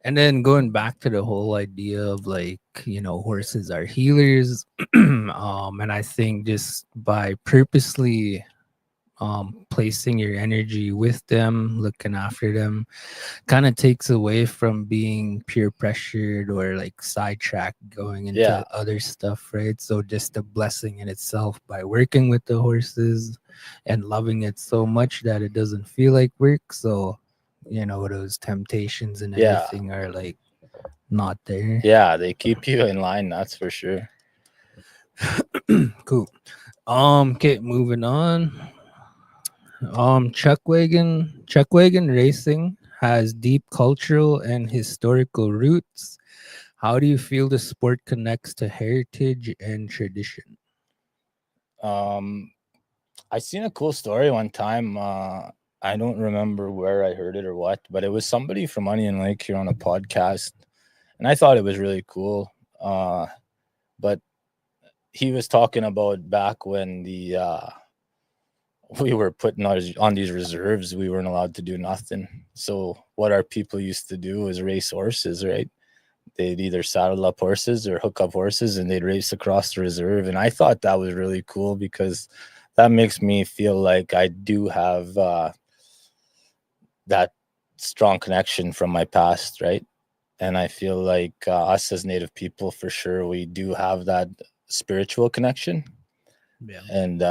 And then going back to the whole idea of like, horses are healers. And I think just by purposely placing your energy with them, looking after them, kind of takes away from being peer pressured or like sidetracked going into Yeah. other stuff, right? So just a blessing in itself by working with the horses and loving it so much that it doesn't feel like work. So, those temptations and Yeah. everything are like not there. Yeah, they keep you in line, that's for sure. Cool. Okay, moving on. Chuckwagon racing has deep cultural and historical roots. How do you feel the sport connects to heritage and tradition? I seen a cool story one time. I don't remember where I heard it or what, but it was somebody from Onion Lake here on a podcast, and I thought it was really cool. But he was talking about back when we were putting on these reserves, we weren't allowed to do nothing. So what our people used to do is race horses, right? They'd either saddle up horses or hook up horses, and they'd race across the reserve. And I thought that was really cool because that makes me feel like I do have that strong connection from my past, right? And I feel like us as Native people, for sure, we do have that spiritual connection. Yeah. And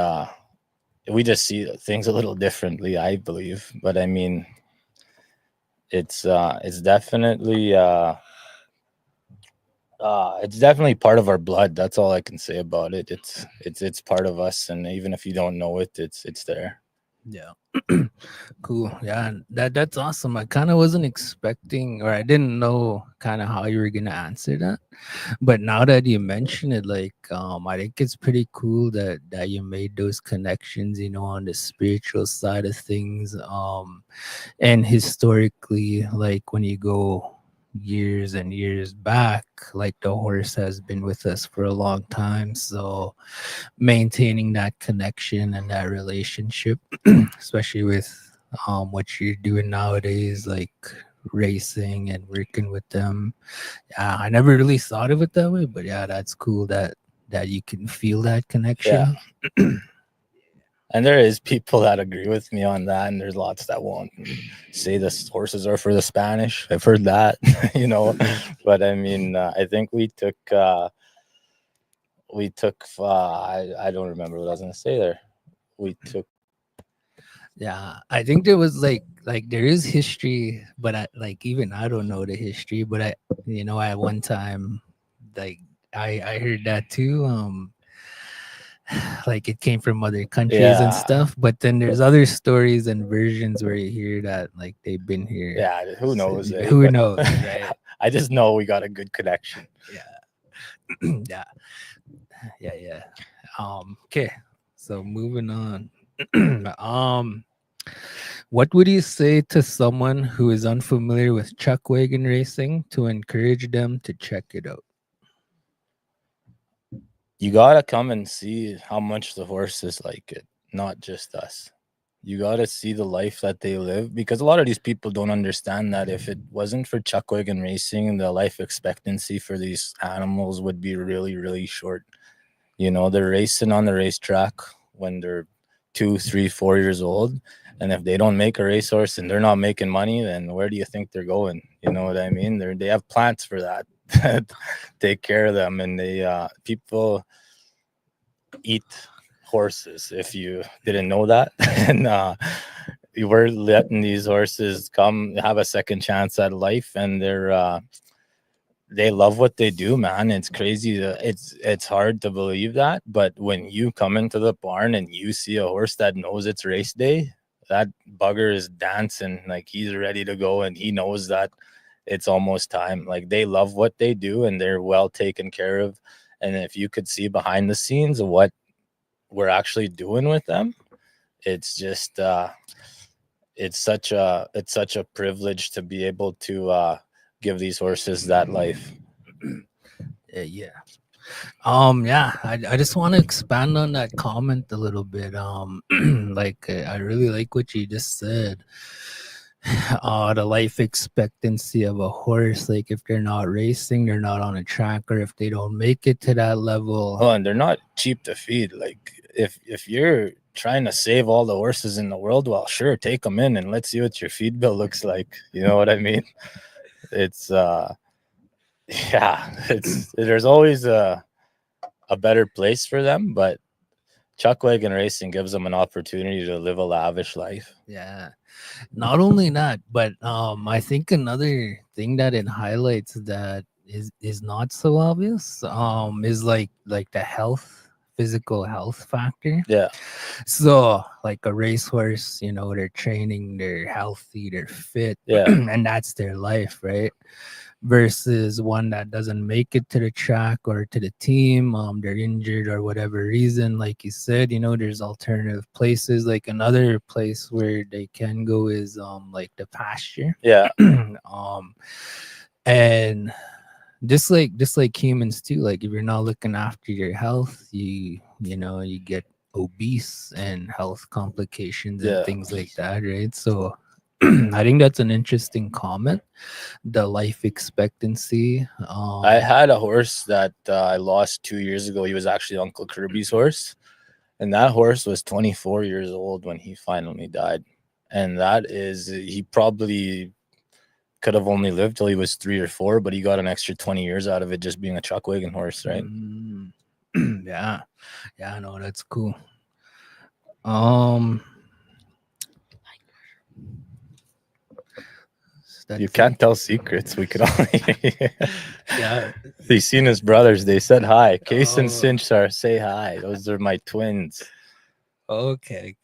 we just see things a little differently, I believe. But I mean, it's definitely part of our blood. That's all I can say about it. It's part of us, and even if you don't know it, it's there. Yeah. Cool. Yeah, that's awesome. I kind of wasn't expecting, or I didn't know kind of how you were gonna answer that. But now that you mention it, like I think it's pretty cool that you made those connections, on the spiritual side of things. And historically, like when you go years and years back, like the horse has been with us for a long time. So maintaining that connection and that relationship, especially with what you're doing nowadays, like racing and working with them. Yeah, I never really thought of it that way, but yeah, that's cool that you can feel that connection. Yeah. And there is people that agree with me on that, and there's lots that won't say the horses are for the Spanish. I've heard that, But I mean, I think we took. I don't remember what I was gonna say there. We took. Yeah, I think there was like there is history, but even I don't know the history. But at one time, like I heard that too. Like it came from other countries and Yeah. stuff. But then there's other stories and versions where you hear that like they've been here. Yeah, who knows? Who knows? Right? I just know we got a good connection. Yeah. Yeah. Okay. So moving on. What would you say to someone who is unfamiliar with chuck wagon racing to encourage them to check it out? You gotta come and see how much the horses like it, not just us. You gotta see the life that they live, because a lot of these people don't understand that if it wasn't for chuck wagon racing, the life expectancy for these animals would be really, really short. They're racing on the racetrack when they're 2, 3, 4 years old. And if they don't make a racehorse and they're not making money, then where do you think they're going? You know what I mean? They have plants for that. Take care of them. And people eat horses, if you didn't know that. And we're letting these horses come have a second chance at life, and they love what they do, man. It's crazy. It's hard to believe that, but when you come into the barn and you see a horse that knows it's race day, that bugger is dancing like he's ready to go, and he knows that it's almost time. Like, they love what they do, and they're well taken care of. And if you could see behind the scenes of what we're actually doing with them, it's just it's such a privilege to be able to give these horses that life. Yeah. I just want to expand on that comment a little bit. I really like what you just said. The life expectancy of a horse, like if they're not racing, they're not on a track, or if they don't make it to that level. Oh, and they're not cheap to feed. Like if you're trying to save all the horses in the world. Well, sure, take them in and let's see what your feed bill looks like. You know what I mean? It's there's always a better place for them, but chuck wagon racing gives them an opportunity to live a lavish life. Yeah. Not only that, but I think another thing that it highlights that is not so obvious is like the physical health factor. Yeah. So like a racehorse, you know, they're training, they're healthy, they're fit, Yeah. and that's their life, right? Versus one that doesn't make it to the track or to the team, they're injured or whatever reason. Like you said, you know, there's alternative places. Like another place where they can go is like the pasture. Yeah. And just like humans too, like if you're not looking after your health, you know, you get obese and health complications and Yeah. things like that, right? So I think that's an interesting comment, the life expectancy. I had a horse that I lost 2 years ago. He was actually Uncle Kirby's horse, and that horse was 24 years old when he finally died. And that is, he probably could have only lived till he was 3 or 4, but he got an extra 20 years out of it just being a chuck wagon horse, right? Yeah, no, that's cool. You can't tell secrets. We could only. Yeah. He's seen his brothers. They said hi. Case and Oh. Cinch are say hi. Those are my twins. Okay.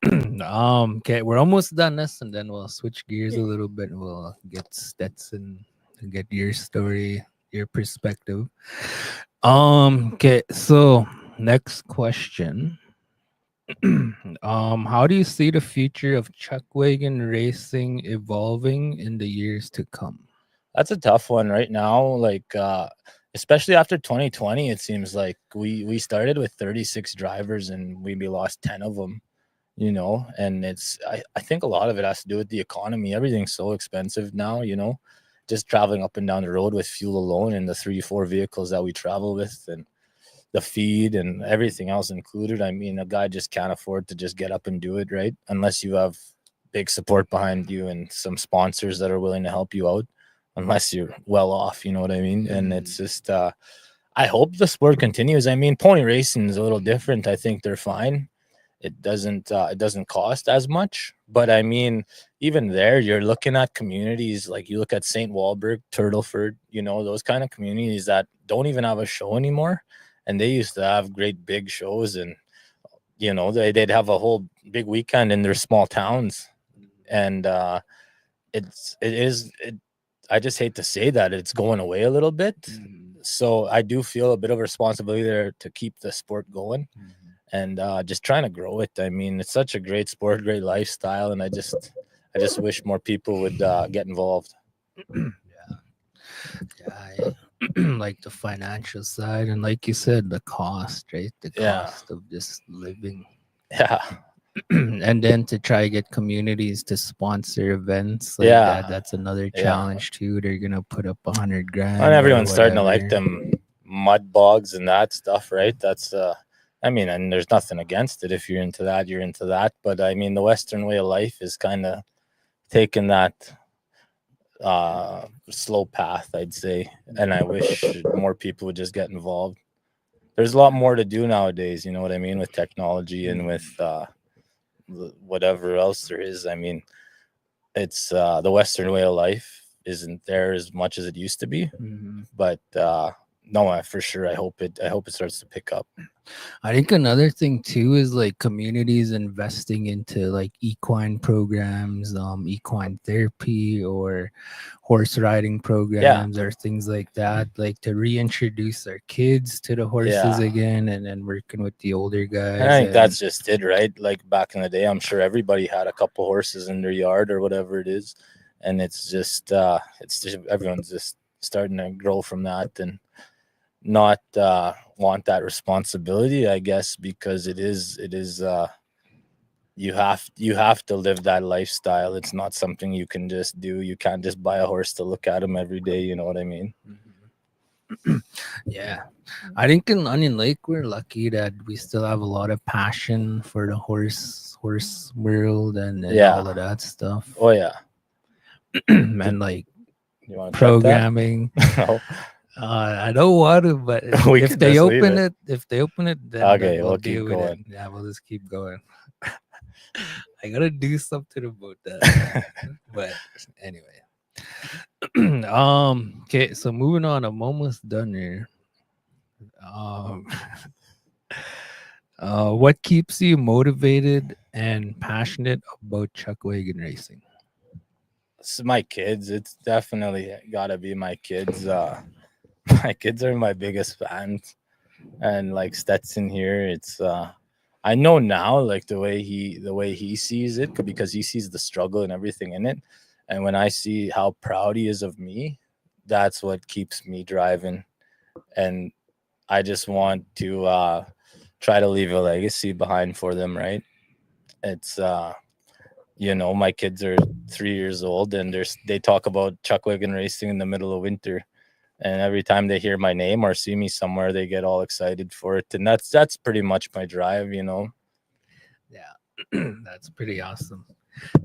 Okay, we're almost done this, and then we'll switch gears a little bit. We'll get Stetson to get your story, your perspective. Okay, so next question. How do you see the future of chuck wagon racing evolving in the years to come? That's a tough one right now. Like, especially after 2020, it seems like we started with 36 drivers and we lost 10 of them, you know. And it's I think a lot of it has to do with the economy. Everything's so expensive now, you know. Just traveling up and down the road with fuel alone and the 3-4 vehicles that we travel with and the feed and everything else included. I mean, a guy just can't afford to just get up and do it, right? Unless you have big support behind you and some sponsors that are willing to help you out, unless you're well off, you know what I mean? And it's just, I hope the sport continues. I mean, pony racing is a little different. I think they're fine. It doesn't cost as much, but I mean, even there, you're looking at communities like you look at St. Walburg, Turtleford, you know, those kind of communities that don't even have a show anymore. And they used to have great big shows, and you know they'd have a whole big weekend in their small towns. And I just hate to say that it's going away a little bit. So I do feel a bit of responsibility there to keep the sport going and just trying to grow it. I mean, it's such a great sport, great lifestyle, and I just wish more people would get involved. Yeah. Like the financial side, and like you said, the cost, right? The cost of just living. Yeah. And then to try to get communities to sponsor events like that's another challenge too. They're gonna put up $100,000, and everyone's starting to like them mud bogs and that stuff, right? That's I mean, and there's nothing against it. If you're into that, you're into that. But I mean, the Western way of life is kind of taking that slow path, I'd say. And I wish more people would just get involved. There's a lot more to do nowadays, you know what I mean, with technology and with whatever else there is. I mean, it's the Western way of life isn't there as much as it used to be. But no, for sure, I hope it starts to pick up. I think another thing too is like communities investing into like equine programs, equine therapy or horse riding programs or things like that, like to reintroduce our kids to the horses again, and then working with the older guys. And I think that's just it, right? Like back in the day, I'm sure everybody had a couple horses in their yard or whatever it is, and it's just everyone's just starting to grow from that and not want that responsibility, I guess, because it is you have to live that lifestyle. It's not something you can just do. You can't just buy a horse to look at him every day, you know what I mean? Yeah, I think in Onion Lake we're lucky that we still have a lot of passion for the horse world and Yeah. all of that stuff. Oh yeah. And like You want to pet programming. that? No. I don't want to, but We if could they just leave open it. it, then Okay, we'll we'll keep deal with it. going. Yeah, we'll just keep going. I gotta do something about that. But anyway, okay. So moving on, I'm almost done here. Um, what keeps you motivated and passionate about chuck wagon racing? It's my kids. It's definitely gotta be my kids. My kids are my biggest fans. And like Stetson here, it's I know now like the way he sees it because he sees the struggle and everything in it. And when I see how proud he is of me, that's what keeps me driving. And I just want to try to leave a legacy behind for them, right? It's my kids are 3 years old and they talk about chuck wagon racing in the middle of winter. And every time they hear my name or see me somewhere, they get all excited for it. And that's pretty much my drive. Yeah, that's pretty awesome.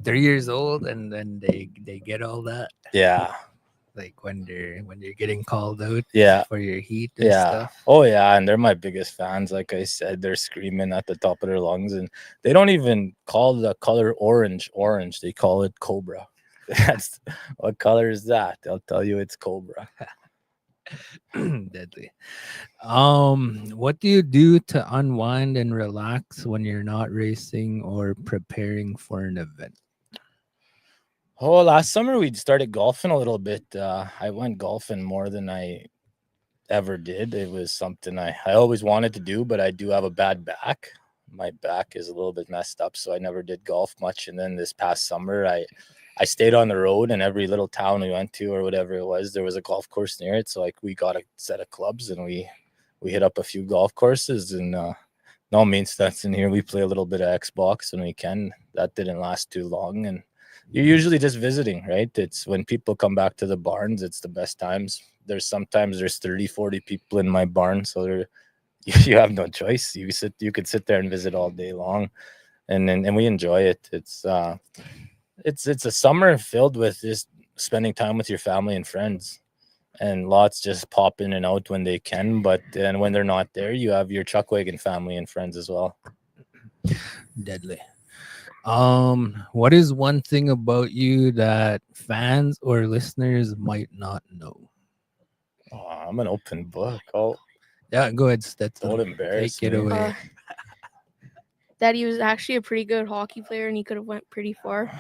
3 years old, and then they get all that. Yeah. Like when you're getting called out, Yeah. for your heat and Yeah. stuff. Oh yeah. And they're my biggest fans. Like I said, they're screaming at the top of their lungs, and they don't even call the color orange. They call it Cobra. That's what color is that? They'll tell you it's Cobra. Deadly. What do you do to unwind and relax when you're not racing or preparing for an event? Oh, last summer we started golfing a little bit. I went golfing more than I ever did. It was something I always wanted to do, but I do have a bad back. My back is a little bit messed up, so I never did golf much. And then this past summer, I stayed on the road, and every little town we went to or whatever it was, there was a golf course near it. So like we got a set of clubs and we hit up a few golf courses. And no, me and Stetson here, we play a little bit of Xbox when we can. That didn't last too long, and you're usually just visiting, right? It's when people come back to the barns, it's the best times. Sometimes there's 30, 40 people in my barn, so you have no choice. You could sit there and visit all day long, and we enjoy it. It's a summer filled with just spending time with your family and friends, and lots just pop in and out when they can. But then when they're not there, you have your chuck wagon family and friends as well. Deadly. What is one thing about you that fans or listeners might not know? Oh, I'm an open book. Oh, Yeah, go ahead, Stetson. don't embarrass Take it me. away. That he was actually a pretty good hockey player and he could have went pretty far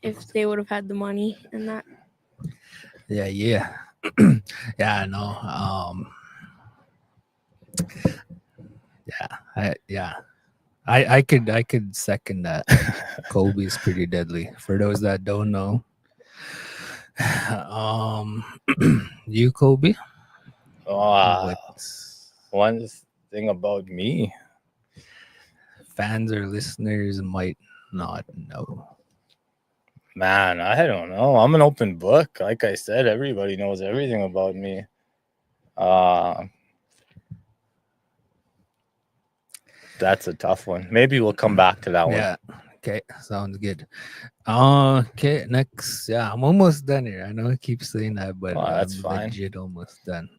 if they would have had the money and that. Yeah. Yeah, no. I could second that. Colby's pretty deadly. For those that don't know. You, Colby? Oh, one thing about me, fans or listeners might not know. Man, I don't know. I'm an open book. Like I said, everybody knows everything about me. That's a tough one. Maybe we'll come back to that one. Yeah. Okay. Sounds good. Okay. Next. Yeah, I'm almost done here. I know I keep saying that, but that's I'm fine. legit almost done.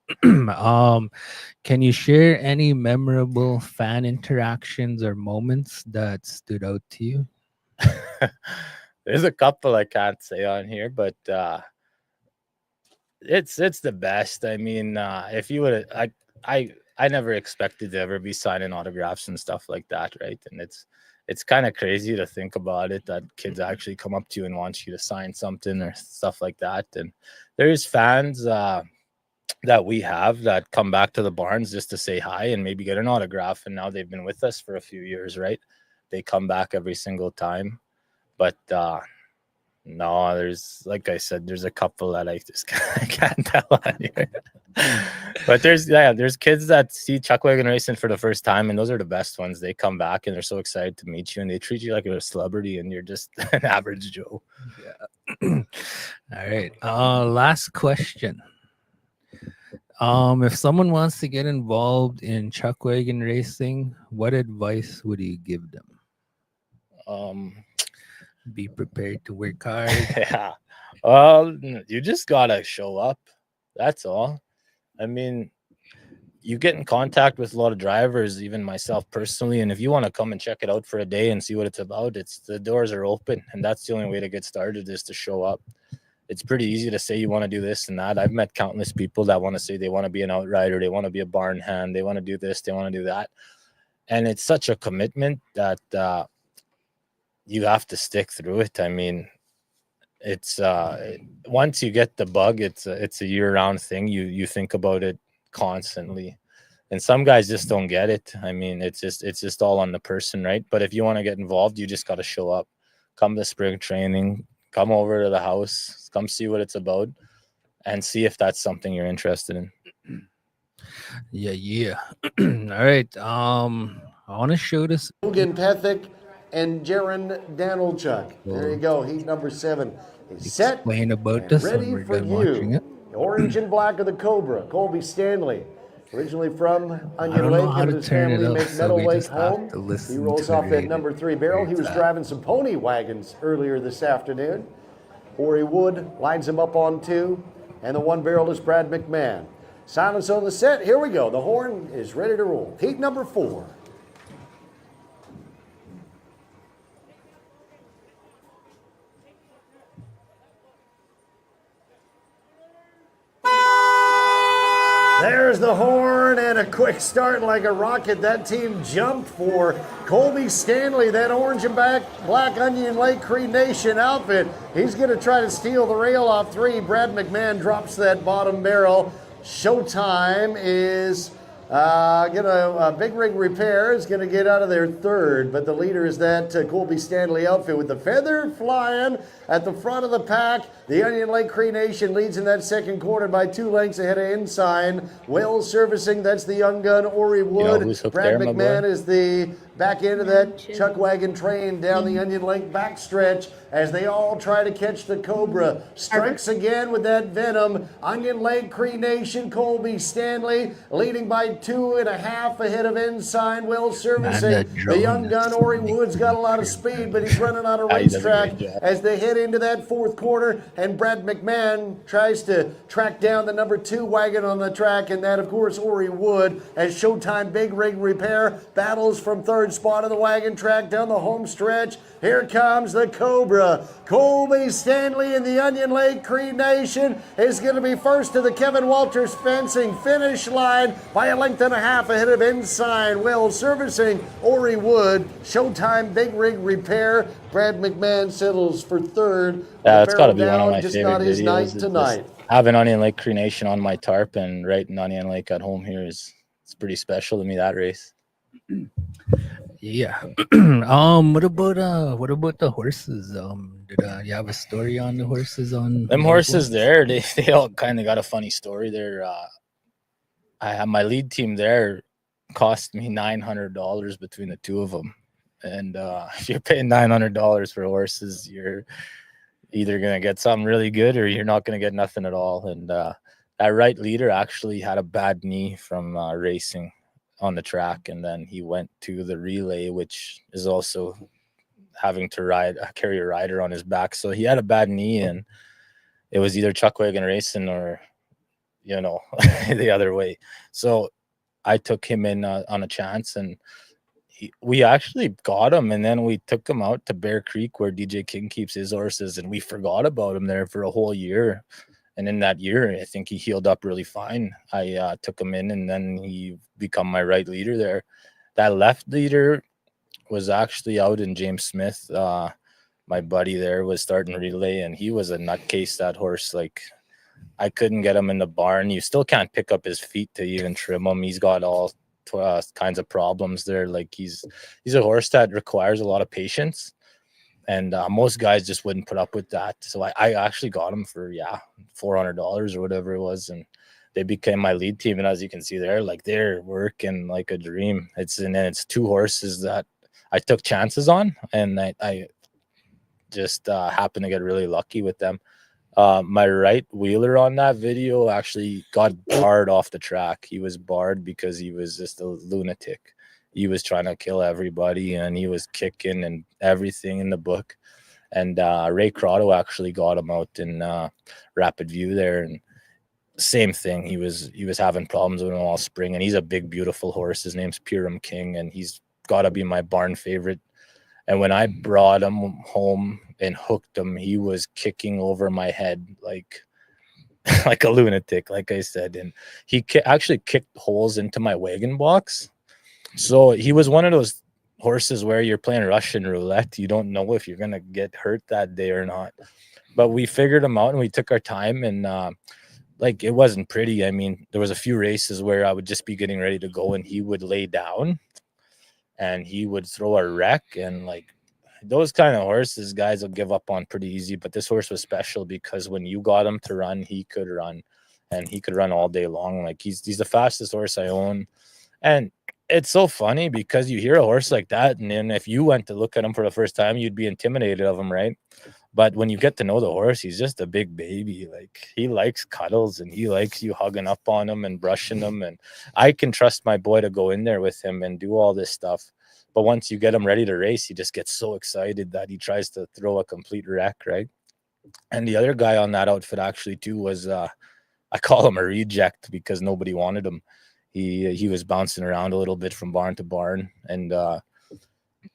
Can you share any memorable fan interactions or moments that stood out to you? There's a couple I can't say on here, but it's the best. I mean, if you would, I never expected to ever be signing autographs and stuff like that, right? And it's kind of crazy to think about it, that kids actually come up to you and want you to sign something or stuff like that. And there's fans that we have that come back to the barns just to say hi and maybe get an autograph. And now they've been with us for a few years, right? They come back every single time. But no, there's, like I said, there's a couple that I just can't tell on here. But there's kids that see chuck wagon racing for the first time, and those are the best ones. They come back and they're so excited to meet you, and they treat you like you're a celebrity, and you're just an average Joe. Yeah. All right. Last question. If someone wants to get involved in chuck wagon racing, what advice would you give them? Be prepared to work hard. Yeah. Well, you just gotta show up. That's all. I mean, you get in contact with a lot of drivers, even myself personally, and if you want to come and check it out for a day and see what it's about, the doors are open, and that's the only way to get started is to show up. It's pretty easy to say you want to do this and that. I've met countless people that want to say they want to be an outrider, they want to be a barn hand, they want to do this, they want to do that, and it's such a commitment that you have to stick through it. I mean, it's once you get the bug, it's a year-round thing. You think about it constantly, and some guys just don't get it. I mean, it's just all on the person, right? But if you want to get involved, you just got to show up, come to spring training, come over to the house, come see what it's about, and see if that's something you're interested in. Yeah. All right. I want to show this. Dugan Pethick and Jaron Danilchuk. There you go. Heat number 7 is set Explain about and this when ready we're for done watching you. it. The orange and black of the Cobra, Colby Stanley. Originally from I Onion don't know Lake, how him to and his turn it family up, make so Meadow we Lake just have home. to He listen rolls to off that it. number 3 barrel. He was driving some pony wagons earlier this afternoon. Corey Wood lines him up on 2, and the 1 barrel is Brad McMahon. Silence on the set. Here we go. The horn is ready to roll. Heat number 4. There's the horn and a quick start like a rocket. That team jumped for Colby Stanley, that orange and black Onion Lake Cree Nation outfit. He's going to try to steal the rail off 3. Brad McMahon drops that bottom barrel. Showtime is Big Rig Repair is going to get out of their 3rd, but the leader is that Colby Stanley outfit with the feather flying at the front of the pack. The Onion Lake Cree Nation leads in that 2nd quarter by 2 lengths ahead of Ensign. Well servicing, that's the young gun Ori Wood. Brad McMahon is the back end of that chuck wagon train down the Onion Lake backstretch as they all try to catch the Cobra. Strikes again with that venom. Onion Lake Cree Nation, Colby Stanley leading by 2.5 ahead of Ensign. Well servicing. The young gun Ori Wood's got a lot of speed, but he's running on a racetrack as they head into that 4th quarter, and Brad McMahon tries to track down the number 2 wagon on the track, and that of course Ori Wood as Showtime Big Rig Repair battles from 3rd spot of the wagon track down the home stretch. Here comes the Cobra. Colby Stanley in the Onion Lake Cree Nation is going to be first to the Kevin Walters fencing finish line by a length and a half ahead of Ensign. Well servicing Ori Wood. Showtime Big Rig Repair. Brad McMahon settles for 3rd. Yeah, it's got to be one of my just favorite not his night videos. tonight. Having Onion Lake Cree Nation on my tarp and right in Onion Lake at home here it's pretty special to me, that race. Yeah. What about the horses? Did you have a story on the horses? On Them horses there, they all kind of got a funny story. They're I have my lead team there cost me $900 between the 2 of them, and if you're paying $900 for horses, you're either gonna get something really good or you're not gonna get nothing at all. And that right leader actually had a bad knee from racing on the track, and then he went to the relay, which is also having to carry a rider on his back. So he had a bad knee, and it was either chuck wagon racing or the other way. So I took him in on a chance, and we actually got him, and then we took him out to Bear Creek where DJ King keeps his horses, and we forgot about him there for a whole year. And in that year, I think he healed up really fine. I took him in, and then he become my right leader there. That left leader was actually out in James Smith. My buddy there was starting relay, and he was a nutcase, that horse. Like, I couldn't get him in the barn. You still can't pick up his feet to even trim him. He's got all kinds of problems there. Like, he's a horse that requires a lot of patience. And most guys just wouldn't put up with that. So I actually got them for, $400 or whatever it was. And they became my lead team. And as you can see there, like, they're working like a dream. It's 2 horses that I took chances on. And I just happened to get really lucky with them. My right wheeler on that video actually got barred off the track. He was barred because he was just a lunatic. He was trying to kill everybody, and he was kicking and everything in the book. And Ray Crotto actually got him out in Rapid View there, and same thing. He was having problems with him all spring, and he's a big, beautiful horse. His name's Purim King, and he's got to be my barn favorite. And when I brought him home and hooked him, he was kicking over my head like like a lunatic, like I said. And he actually kicked holes into my wagon box. So he was one of those horses where you're playing Russian roulette. You don't know if you're going to get hurt that day or not. But we figured him out, and we took our time, and like, it wasn't pretty. I mean, there was a few races where I would just be getting ready to go, and he would lay down and he would throw a wreck. And like, those kind of horses, guys will give up on pretty easy. But this horse was special because when you got him to run, he could run, and he could run all day long. Like, he's the fastest horse I own. And it's so funny because you hear a horse like that, and then if you went to look at him for the first time, you'd be intimidated of him, right? But when you get to know the horse, he's just a big baby. Like, he likes cuddles, and he likes you hugging up on him and brushing him. And I can trust my boy to go in there with him and do all this stuff. But once you get him ready to race, he just gets so excited that he tries to throw a complete wreck, right? And the other guy on that outfit actually too was, I call him a reject because nobody wanted him. He was bouncing around a little bit from barn to barn, and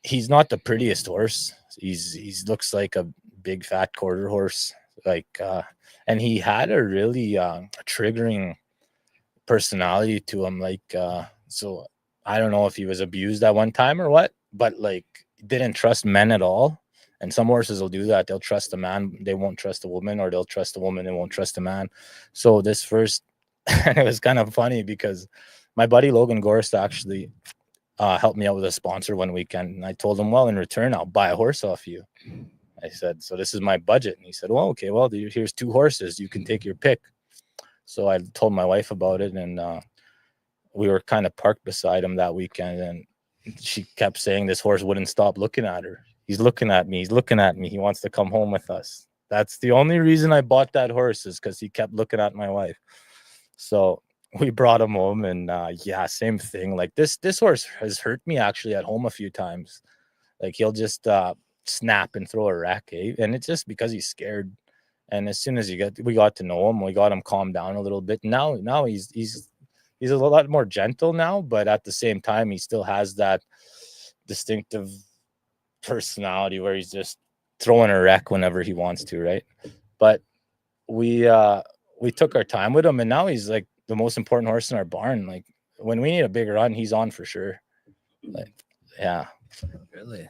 he's not the prettiest horse. He's looks like a big fat quarter horse, like and he had a really triggering personality to him, like so I don't know if he was abused at one time or what, but like, didn't trust men at all. And some horses will do that. They'll trust a man, they won't trust a woman, or they'll trust a woman, they won't trust a man. So this first and it was kind of funny because my buddy Logan Gorst actually helped me out with a sponsor one weekend. And I told him, well, in return, I'll buy a horse off you. I said, so this is my budget. And he said, well, okay, well, here's 2 horses. You can take your pick. So I told my wife about it, and we were kind of parked beside him that weekend. And she kept saying this horse wouldn't stop looking at her. He's looking at me. He's looking at me. He wants to come home with us. That's the only reason I bought that horse, is because he kept looking at my wife. So we brought him home, and yeah, same thing. Like, this horse has hurt me actually at home a few times. Like, he'll just snap and throw a wreck, eh? And it's just because he's scared. And as soon as we got to know him, we got him calmed down a little bit. Now he's a lot more gentle now, but at the same time, he still has that distinctive personality where he's just throwing a wreck whenever he wants to, right? But we took our time with him, and now he's like the most important horse in our barn. Like, when we need a big run, he's on for sure. Like, yeah. Really?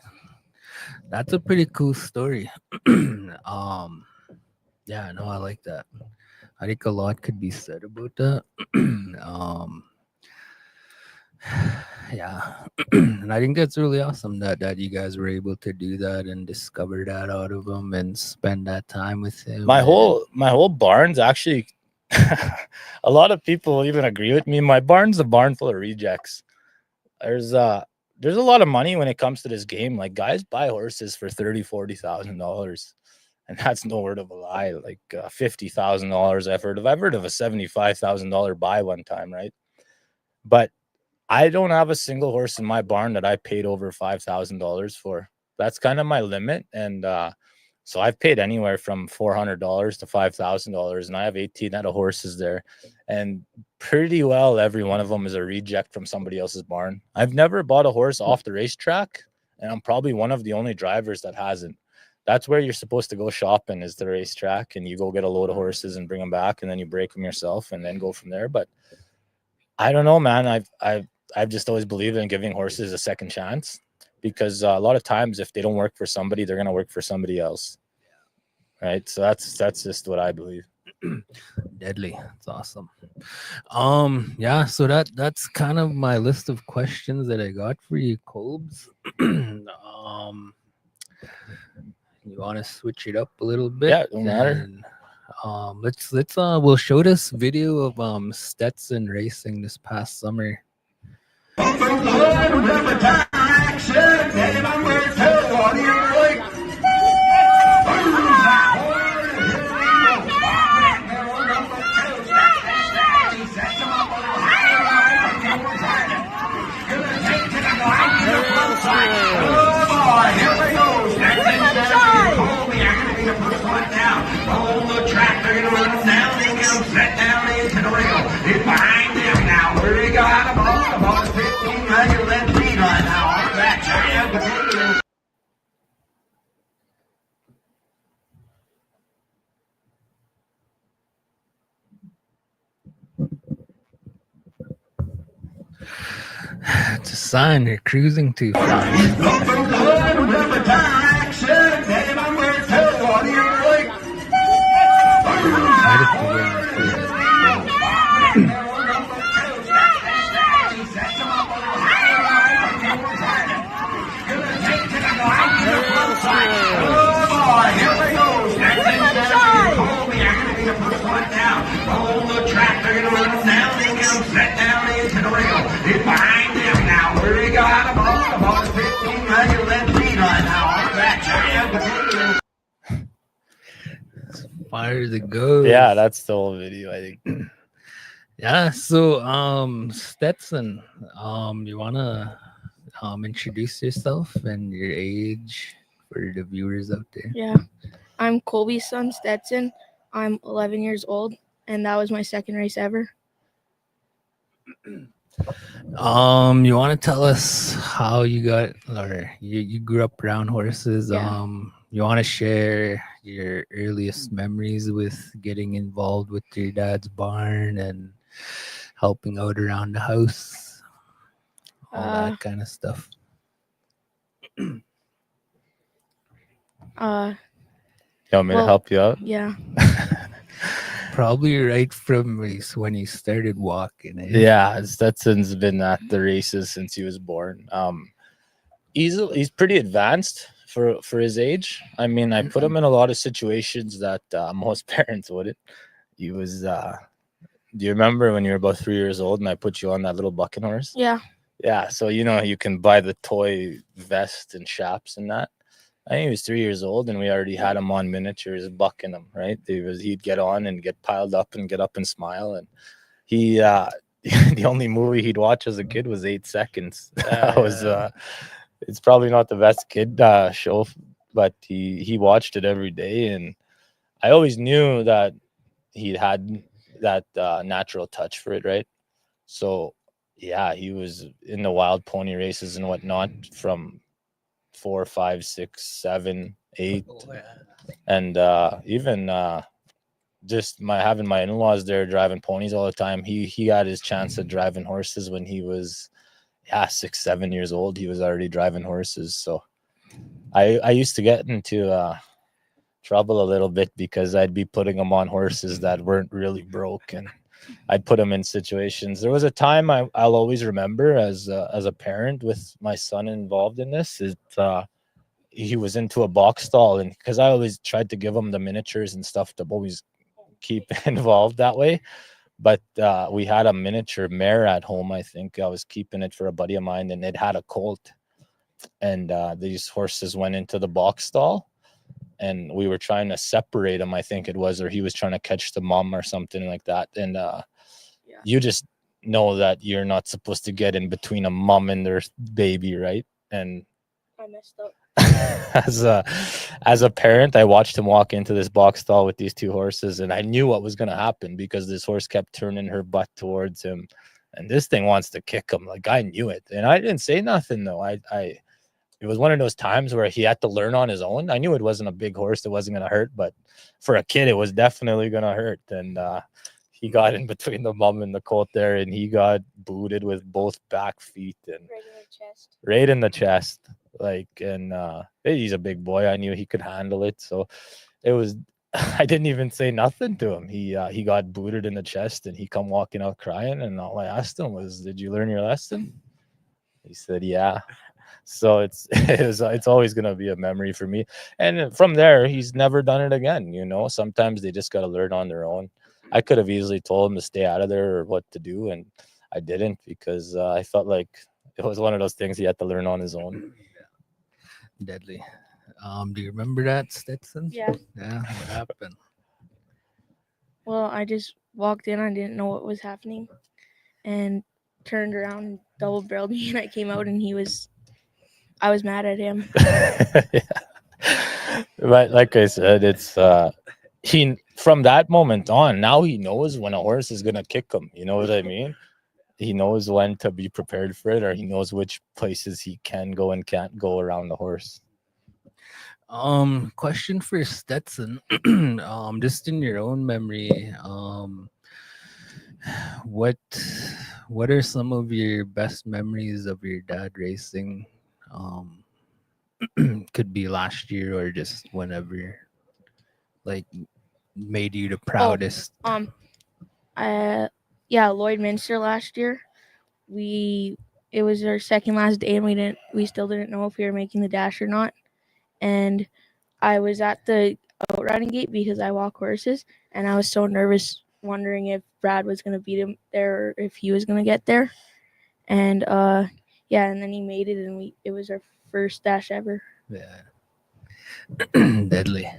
That's a pretty cool story. Yeah, no, I like that. I think a lot could be said about that. Yeah. And I think that's really awesome that you guys were able to do that and discover that out of him and spend that time with him. My whole barn's actually a lot of people even agree with me. My barn's a barn full of rejects. There's a lot of money when it comes to this game. Like, guys buy horses for $30,000-$40,000, and that's no word of a lie. Like $50,000 I've heard of a $75,000 buy one time, right? But I don't have a single horse in my barn that I paid over $5,000 for. That's kind of my limit. And so I've paid anywhere from $400 to $5,000, and I have 18 head of horses there. And pretty well every one of them is a reject from somebody else's barn. I've never bought a horse off the racetrack, and I'm probably one of the only drivers that hasn't. That's where you're supposed to go shopping, is the racetrack, and you go get a load of horses and bring them back, and then you break them yourself and then go from there. But I don't know, man. I've just always believed in giving horses a second chance, because a lot of times if they don't work for somebody, they're going to work for somebody else. Right. So that's just what I believe. Deadly. That's awesome. Yeah, so that's kind of my list of questions that I got for you, Colbs. You want to switch it up a little bit? Yeah, don't matter. Let's we'll show this video of Stetson racing this past summer. It's a sign you're cruising too fast. Try to figure out Colby, I'm going to be the first one down. On the track, they're going to run them down. They get them set down into the rail. It's behind them now. Where they got the ball? The ball is 15 right left feet right now. On that giant. fire as it goes. Yeah, that's the whole video, I think. Yeah, so Stetson, you wanna introduce yourself and your age for the viewers out there? Yeah. I'm Colby's son, Stetson. I'm 11 years old, and that was my second race ever. You want to tell us how you got, or you grew up around horses? Yeah. You want to share your earliest memories with getting involved with your dad's barn and helping out around the house, all that kind of stuff. You want me to help you out? Yeah. Probably right from when he started walking. Yeah, Stetson's been at the races since he was born. He's pretty advanced for his age. I mean, I put him in a lot of situations that most parents wouldn't. He was. Do you remember when you were about 3 years old and I put you on that little bucking horse? Yeah. Yeah. So you can buy the toy vest and chaps and that. I think he was 3 years old and we already had him on miniatures bucking him, right? He'd get on and get piled up and get up and smile. And he, the only movie he'd watch as a kid was 8 Seconds. That was, it's probably not the best kid show, but he watched it every day. And I always knew that he had that natural touch for it, right? So, yeah, he was in the wild pony races and whatnot from 4, 5, 6, 7, 8, and even just having my in-laws there driving ponies all the time. He got his chance at driving horses when he was 6, 7 years old. He was already driving horses. So I used to get into trouble a little bit because I'd be putting him on horses that weren't really broke, and I'd put him in situations. There was a time I'll always remember as a parent with my son involved in this. He was into a box stall, and because I always tried to give him the miniatures and stuff to always keep involved that way. But we had a miniature mare at home. I think I was keeping it for a buddy of mine, and it had a colt. And these horses went into the box stall, and we were trying to separate him, I think it was, or he was trying to catch the mom or something like that. And you just know that you're not supposed to get in between a mom and their baby, right? And I messed up. as a parent, I watched him walk into this box stall with these two horses, and I knew what was going to happen because this horse kept turning her butt towards him, and this thing wants to kick him. Like, I knew it, and I didn't say nothing though. It was one of those times where he had to learn on his own. I knew it wasn't a big horse, it wasn't going to hurt, but for a kid, it was definitely going to hurt. And he got in between the mom and the colt there, and he got booted with both back feet and right in the chest. Like, and he's a big boy. I knew he could handle it. So it was, I didn't even say nothing to him. He got booted in the chest, and he come walking out crying. And all I asked him was, "Did you learn your lesson?" He said, "Yeah." So it's always going to be a memory for me. And from there, he's never done it again. Sometimes they just got to learn on their own. I could have easily told him to stay out of there or what to do, and I didn't, because I felt like it was one of those things he had to learn on his own. Deadly. Do you remember that, Stetson? Yeah. Yeah. What happened? Well, I just walked in. I didn't know what was happening, and turned around and double barreled me, and I came out, and I was mad at him. Yeah. But like I said, it's he from that moment on, now he knows when a horse is gonna kick him. You know what I mean? He knows when to be prepared for it, or he knows which places he can go and can't go around the horse. Question for Stetson. Just in your own memory, what what are some of your best memories of your dad racing? Could be last year or just whenever, like, made you the proudest. Yeah, Lloyd Minster last year. It was our second last day, and we still didn't know if we were making the dash or not. And I was at the outriding gate because I walk horses, and I was so nervous, wondering if Brad was gonna beat him there or if he was gonna get there. And yeah, and then he made it, and it was our first dash ever. Yeah. Deadly.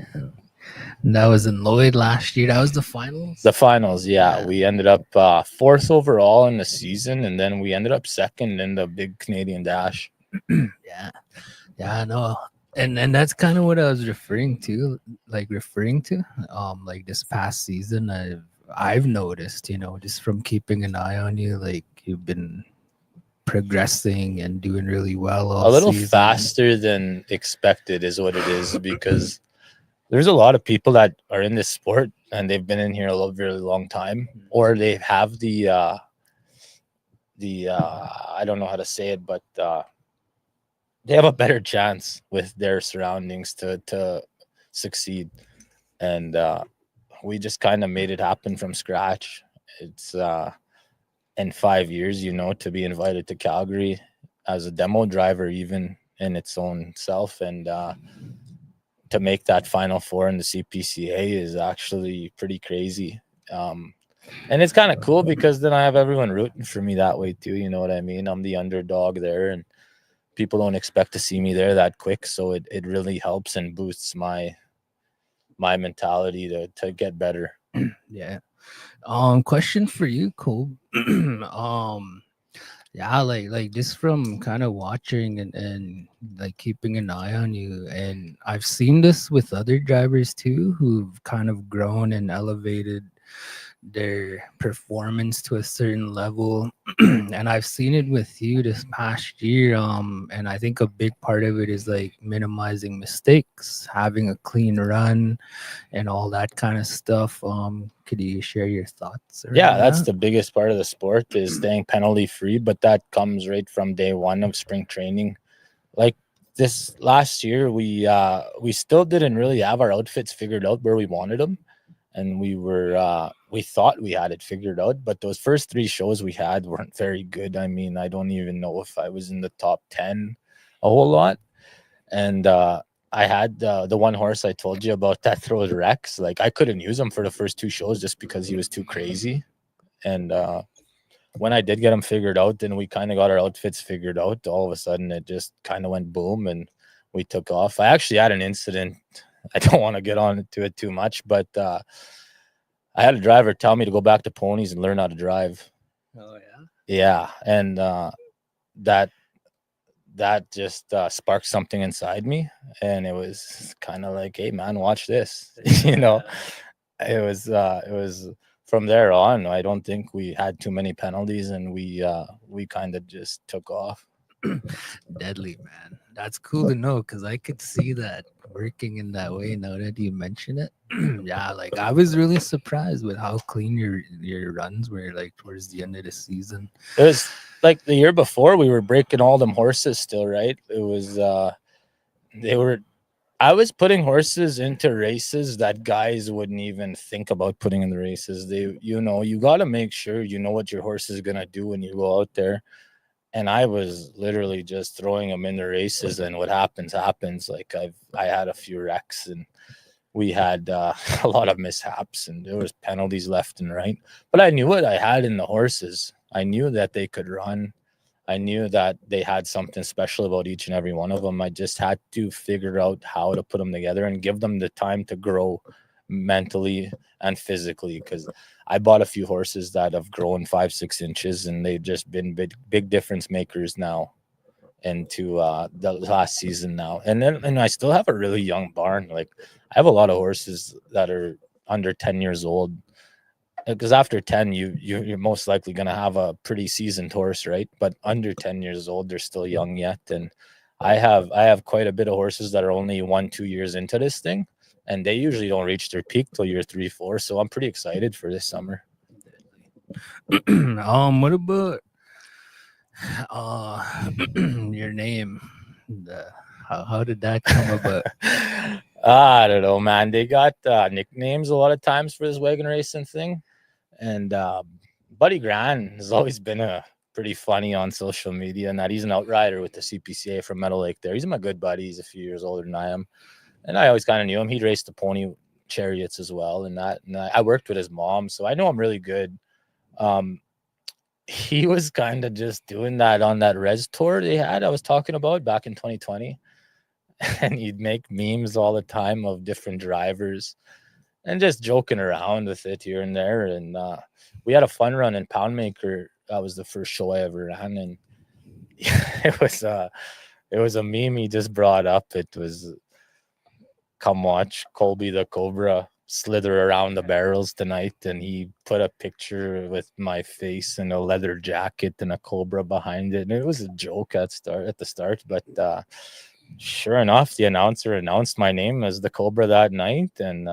And that was in Lloyd last year. That was the finals. The finals, yeah. Yeah. We ended up 4th overall in the season, and then we ended up 2nd in the big Canadian Dash. Yeah, I know. And that's kind of what I was referring to. Like this past season, I've noticed, just from keeping an eye on you, like you've been progressing and doing really well all A little season. faster than expected is what it is, because there's a lot of people that are in this sport and they've been in here a really long time, or they have the I don't know how to say it, but they have a better chance with their surroundings to succeed. And we just kind of made it happen from scratch. It's in 5 years, to be invited to Calgary as a demo driver, even in its own self, and to make that Final Four in the CPCA is actually pretty crazy. And it's kind of cool because then I have everyone rooting for me that way too. You know what I mean? I'm the underdog there, and people don't expect to see me there that quick. So it really helps and boosts my mentality to get better. Yeah. Question for you, Cole. Yeah, like just from kind of watching and like keeping an eye on you, and I've seen this with other drivers too who've kind of grown and elevated their performance to a certain level. And I've seen it with you this past year. And I think a big part of it is like minimizing mistakes, having a clean run, and all that kind of stuff. Could you share your thoughts? Yeah, that's the biggest part of the sport, is staying penalty free, but that comes right from day one of spring training. Like this last year, we still didn't really have our outfits figured out where we wanted them, and we thought we had it figured out, but those first 3 shows we had weren't very good. I mean, I don't even know if I was in the top 10 a whole lot. And I had the one horse I told you about that throws wrecks. Like, I couldn't use him for the first 2 shows just because he was too crazy. And when I did get him figured out, then we kind of got our outfits figured out. All of a sudden, it just kind of went boom, and we took off. I actually had an incident. I don't want to get on to it too much, but I had a driver tell me to go back to ponies and learn how to drive. Oh yeah. Yeah, and that just sparked something inside me, and it was kind of like, hey man, watch this. It was from there on. I don't think we had too many penalties, and we kind of just took off. Deadly, man. That's cool to know, because I could see that working in that way now that you mention it. Yeah, like I was really surprised with how clean your runs were, like towards the end of the season. It was like the year before, we were breaking all them horses still, right? It was I was putting horses into races that guys wouldn't even think about putting in the races. You got to make sure you know what your horse is going to do when you go out there. And I was literally just throwing them in the races, and what happens. Like I had a few wrecks, and we had a lot of mishaps, and there was penalties left and right. But I knew what I had in the horses. I knew that they could run. I knew that they had something special about each and every one of them. I just had to figure out how to put them together and give them the time to grow mentally and physically, because I bought a few horses that have grown 5-6 inches, and they've just been big difference makers now into the last season now. And I still have a really young barn. Like, I have a lot of horses that are under 10 years old, because after 10 you're most likely going to have a pretty seasoned horse, right? But under 10 years old, they're still young yet. And I have quite a bit of horses that are only 1-2 years into this thing, and they usually don't reach their peak till year 3-4. So I'm pretty excited for this summer. What about your name? How did that come about? I don't know, man. They got nicknames a lot of times for this wagon racing thing. And Buddy Gran has always been a pretty funny on social media, and that he's an outrider with the CPCA from Meadow Lake there. He's my good buddy. He's a few years older than I am. And I always kind of knew him. He'd raced the pony chariots as well. And I worked with his mom, so I know him really good. He was kind of just doing that on that res tour I was talking about back in 2020. And he'd make memes all the time of different drivers and just joking around with it here and there. And we had a fun run in Poundmaker. That was the first show I ever ran. And it was a meme he just brought up. It was, come watch Colby the Cobra slither around the barrels tonight. And he put a picture with my face and a leather jacket and a Cobra behind it. And it was a joke at the start, but sure enough, the announcer announced my name as the Cobra that night. And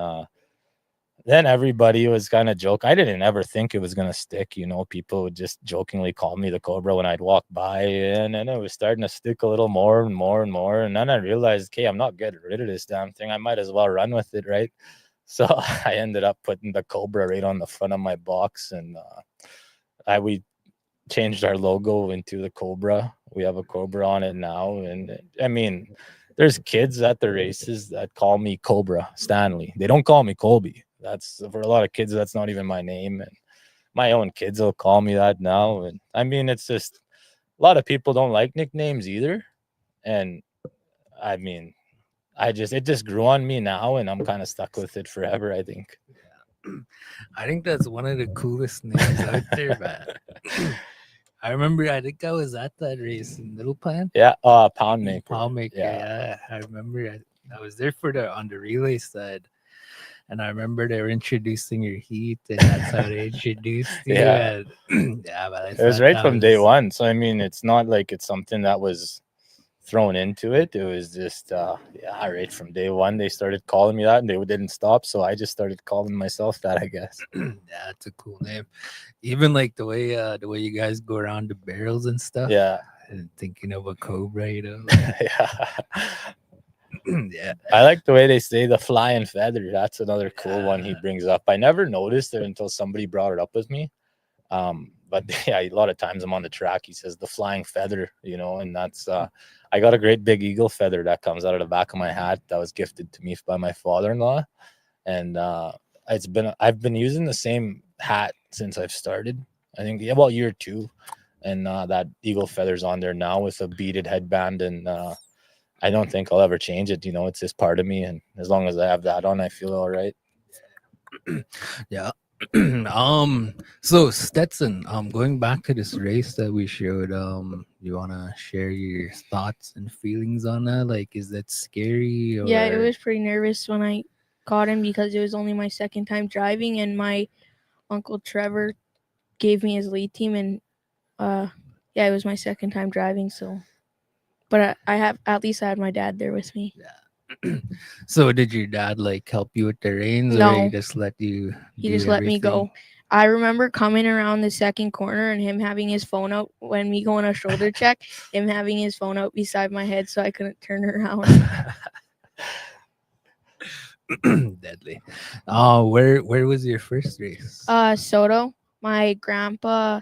then everybody was kind of joke. I didn't ever think it was going to stick. You know, people would just jokingly call me the Cobra when I'd walk by. And then it was starting to stick a little more and more and more. And then I realized, okay, I'm not getting rid of this damn thing. I might as well run with it, right? So I ended up putting the Cobra right on the front of my box. And we changed our logo into the Cobra. We have a Cobra on it now. And I mean, there's kids at the races that call me Cobra Stanley. They don't call me Colby. That's for a lot of kids, that's not even my name. And my own kids will call me that now. And I mean, it's just a lot of people don't like nicknames either. And I mean, it just grew on me now, and I'm kind of stuck with it forever, I think. I think that's one of the coolest names out there, man. I remember, I think I was at that race in Little Pan. Yeah, Poundmaker. Poundmaker, yeah. I remember I was there on the relay side. And I remember they were introducing your heat, and that's how they introduced you. Yeah. And, yeah, but it was right from day one. So, I mean, it's not like it's something that was thrown into it. It was just, right from day one, they started calling me that, and they didn't stop. So I just started calling myself that, I guess. Yeah, it's a cool name. Even like the way you guys go around the barrels and stuff. Yeah. And thinking of a Cobra, you know. Yeah. Yeah. I like the way they say the flying feather. That's another cool one he brings up. I never noticed it until somebody brought it up with me. But yeah, a lot of times I'm on the track, he says the flying feather, you know, and that's I got a great big eagle feather that comes out of the back of my hat that was gifted to me by my father-in-law. And I've been using the same hat since I've started. I think about year 2. And that eagle feather's on there now with a beaded headband, and I don't think I'll ever change it. You know, it's just part of me. And as long as I have that on, I feel all right. Yeah. So Stetson, going back to this race that we showed, you want to share your thoughts and feelings on that? Like, is that scary? Or... Yeah, it was pretty nervous when I caught him because it was only my second time driving, and my uncle Trevor gave me his lead team, and it was my second time driving, so. But I had my dad there with me. Yeah. So did your dad like help you with the reins, No. or he just let you? He just let me go. I remember coming around the second corner and him having his phone out when we go on a shoulder check, him having his phone out beside my head so I couldn't turn around. Deadly. Where was your first race? Soto. My grandpa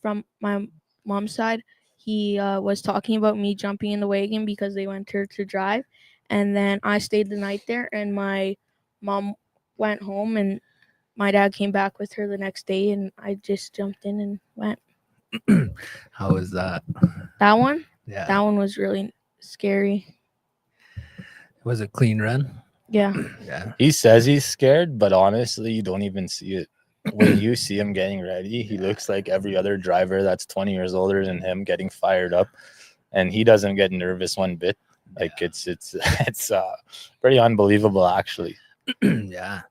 from my mom's side, he was talking about me jumping in the wagon because they went to drive. And then I stayed the night there, and my mom went home, and my dad came back with her the next day, and I just jumped in and went. How was that? That one? Yeah. That one was really scary. It was a clean run? Yeah. Yeah. He says he's scared, but honestly, you don't even see it. When you see him getting ready, he looks like every other driver that's 20 years older than him getting fired up, and he doesn't get nervous one bit. Like it's pretty unbelievable, actually. Yeah,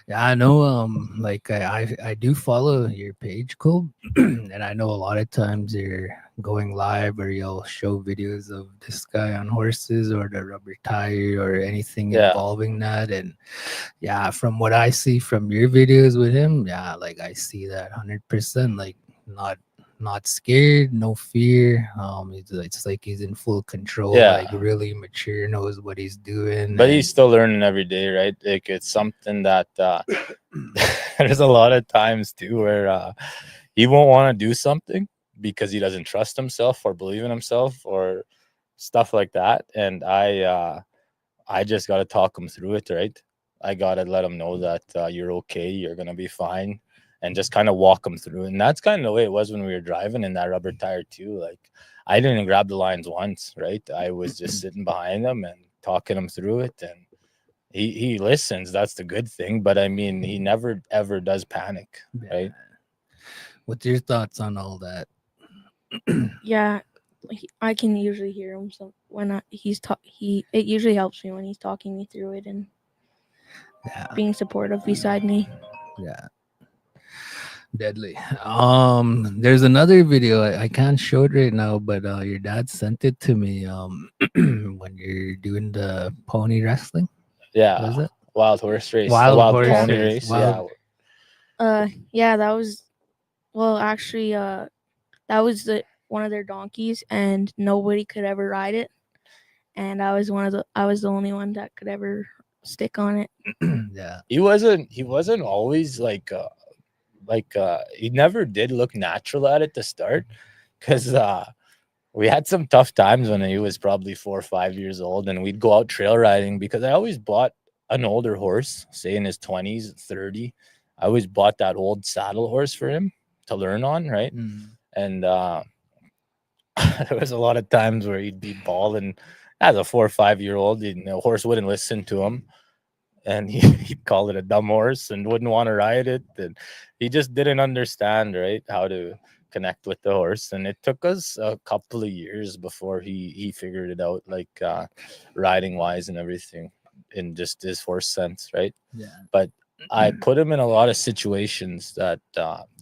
yeah, I know. Like I do follow your page, Cole, and I know a lot of times you're going live or you'll show videos of this guy on horses or the rubber tire or anything Yeah. involving that. And yeah, from what I see from your videos with him, yeah, like I see that 100%. Like not scared, no fear. It's like he's in full control, Yeah. like really mature, knows what he's doing. But And he's still learning every day, right? Like it's something that there's a lot of times too where he won't want to do something because he doesn't trust himself or believe in himself or stuff like that. And I just got to talk him through it, right? I got to let him know that you're okay, you're going to be fine, and just kind of walk him through it. And that's kind of the way it was when we were driving in that rubber tire, too. Like, I didn't grab the lines once, right? I was just sitting behind him and talking him through it. And he listens. That's the good thing. But I mean, he never, ever does panic, right? What's your thoughts on all that? Yeah, I can usually hear him. So when it usually helps me when he's talking me through it and Yeah, being supportive beside me. yeah. Deadly. There's another video. I can't show it right now, but your dad sent it to me. When you're doing the pony wrestling, Yeah. was it? Wild horse race. Wild Wild horse pony race, race. wild- Yeah, that was actually that was one of their donkeys, and nobody could ever ride it, and I was the only one that could ever stick on it. Yeah. He wasn't always like he never did look natural at it to start, because we had some tough times when he was probably 4 or 5 years old, and we'd go out trail riding because I always bought an older horse, say in his 20s, 30. I always bought that old saddle horse for him to learn on, right? Mm. And there was a lot of times where he'd be bawling as a 4 or 5 year old. The horse wouldn't listen to him, and he'd call it a dumb horse and wouldn't want to ride it. And he just didn't understand, right, how to connect with the horse. And it took us a couple of years before he figured it out, like riding wise and everything, in just his horse sense, right? Yeah. But I put him in a lot of situations that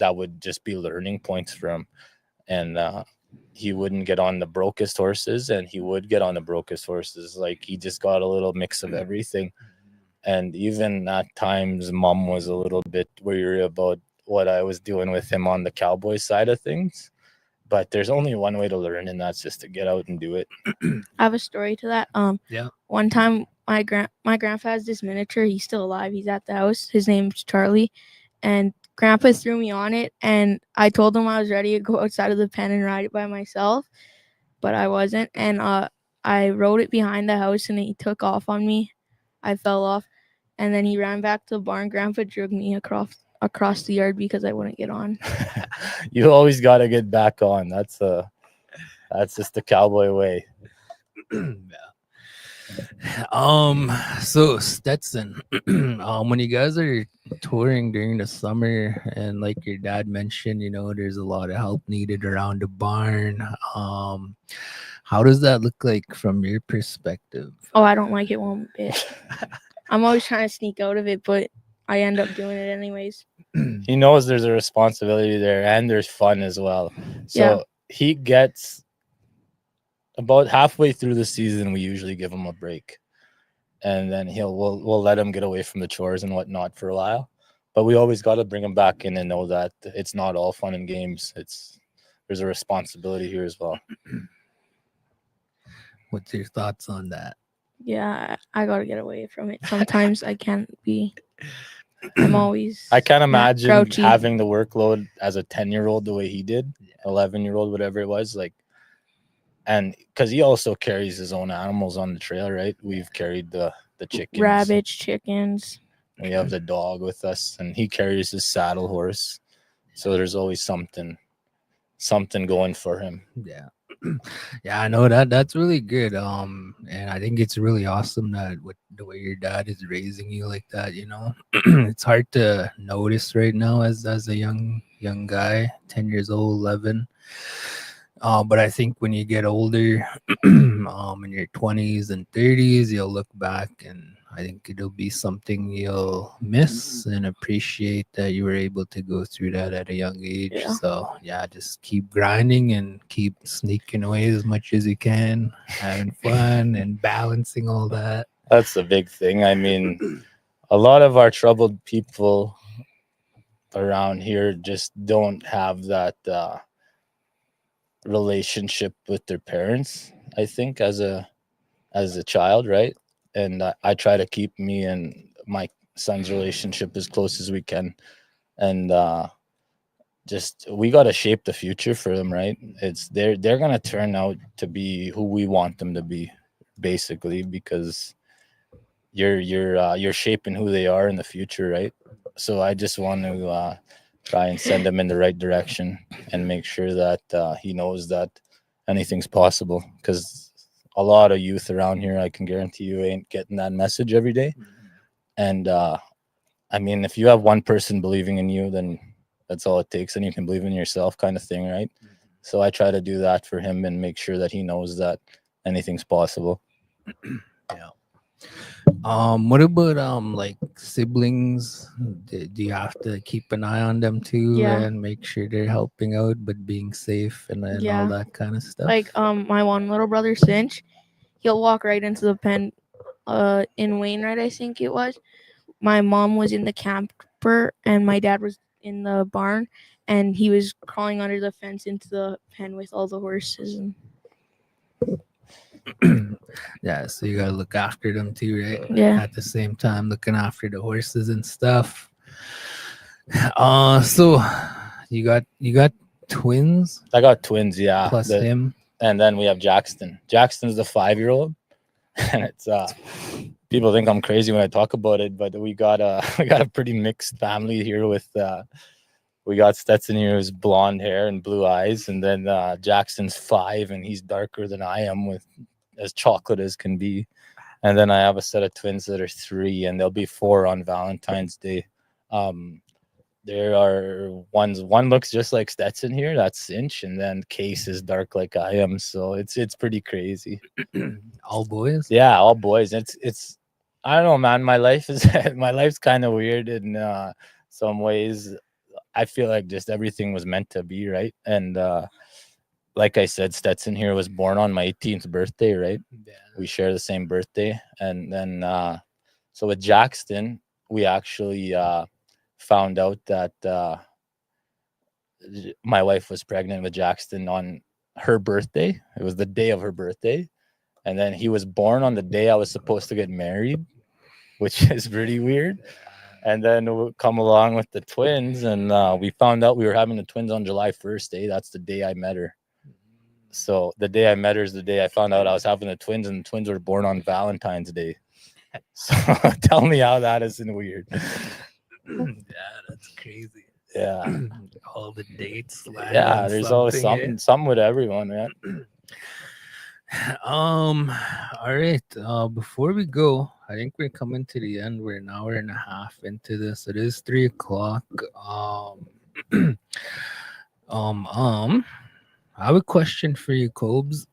would just be learning points for him. And he wouldn't get on the brokest horses, and he would get on the brokest horses. Like, he just got a little mix of everything. And even at times, mom was a little bit weary about what I was doing with him on the cowboy side of things. But there's only one way to learn, and that's just to get out and do it. I have a story to that. Yeah. One time, my grandpa has this miniature. He's still alive. He's at the house. His name's Charlie, and Grandpa threw me on it. And I told him I was ready to go outside of the pen and ride it by myself, but I wasn't. And I rode it behind the house, and he took off on me. I fell off, and then he ran back to the barn. Grandpa dragged me across the yard because I wouldn't get on. You always got to get back on. That's just the cowboy way. So Stetson, when you guys are touring during the summer, and like your dad mentioned, there's a lot of help needed around the barn. How does that look like from your perspective? Oh, I don't like it one bit. I'm always trying to sneak out of it, but I end up doing it anyways. He knows there's a responsibility there, and there's fun as well. So he gets about halfway through the season, we usually give him a break, and then we'll let him get away from the chores and whatnot for a while. But we always got to bring him back in and know that it's not all fun and games. There's a responsibility here as well. What's your thoughts on that? Yeah, I gotta get away from it. Sometimes I can't be. I'm always. I can't imagine grouchy. having the workload as a 10-year-old the way he did, 11-year-old, whatever it was, like. And because he also carries his own animals on the trail, right? We've carried the chickens, rabbits, chickens. We have the dog with us, and he carries his saddle horse. So there's always something going for him. Yeah. Yeah, I know that's really good. And I think it's really awesome that with the way your dad is raising you like that, it's hard to notice right now as a young guy, 10 years old, 11. But I think when you get older, in your 20s and 30s, you'll look back, and I think it'll be something you'll miss and appreciate that you were able to go through that at a young age. Yeah. So yeah, just keep grinding and keep sneaking away as much as you can, having fun and balancing all that. That's the big thing. I mean, a lot of our troubled people around here just don't have that relationship with their parents, I think, as a child, right? And I try to keep me and my son's relationship as close as we can. And just we got to shape the future for them, right? It's they're going to turn out to be who we want them to be, basically, because you're shaping who they are in the future, right? So I just want to try and send him in the right direction and make sure that he knows that anything's possible, because a lot of youth around here, I can guarantee you, ain't getting that message every day. And I mean, if you have one person believing in you, then that's all it takes, and you can believe in yourself, kind of thing, right? So I try to do that for him and make sure that he knows that anything's possible. Yeah. What about like siblings? Do you have to keep an eye on them too Yeah. and make sure they're helping out but being safe and all Yeah. that kind of stuff? Like my one little brother Cinch, he'll walk right into the pen in Wainwright, I think it was. My mom was in the camper and my dad was in the barn, and he was crawling under the fence into the pen with all the horses. And Yeah, so you gotta look after them too, right? Yeah. At the same time, looking after the horses and stuff. So you got twins I got twins, yeah. plus him. And then we have Jackson. Jackson's the 5-year-old, and it's people think I'm crazy when I talk about it, but we got a pretty mixed family here. With we got Stetson here, who's blonde hair and blue eyes, and then Jackson's 5, and he's darker than I am, with as chocolate as can be. And then I have a set of twins that are 3, and they'll be 4 on Valentine's Day. There are one looks just like Stetson here, that's Cinch, and then Case is dark like I am, so it's pretty crazy. All boys? Yeah, all boys. It's I don't know, man. My life's kind of weird in some ways. I feel like just everything was meant to be, right? And like I said, Stetson here was born on my 18th birthday, right? Yeah. We share the same birthday. And then so with Jackson, we actually found out that my wife was pregnant with Jackson on her birthday. It was the day of her birthday. And then he was born on the day I was supposed to get married, which is pretty weird. And then we'll come along with the twins, and we found out we were having the twins on July 1st. That's the day I met her. So the day I met her is the day I found out I was having the twins, and the twins were born on Valentine's Day. So tell me how that isn't weird. Yeah, that's crazy. Yeah. All the dates. Yeah, there's always something with everyone, man. All right. Before we go, I think we're coming to the end. We're an hour and a half into this. It is 3:00. I have a question for you, Cobes.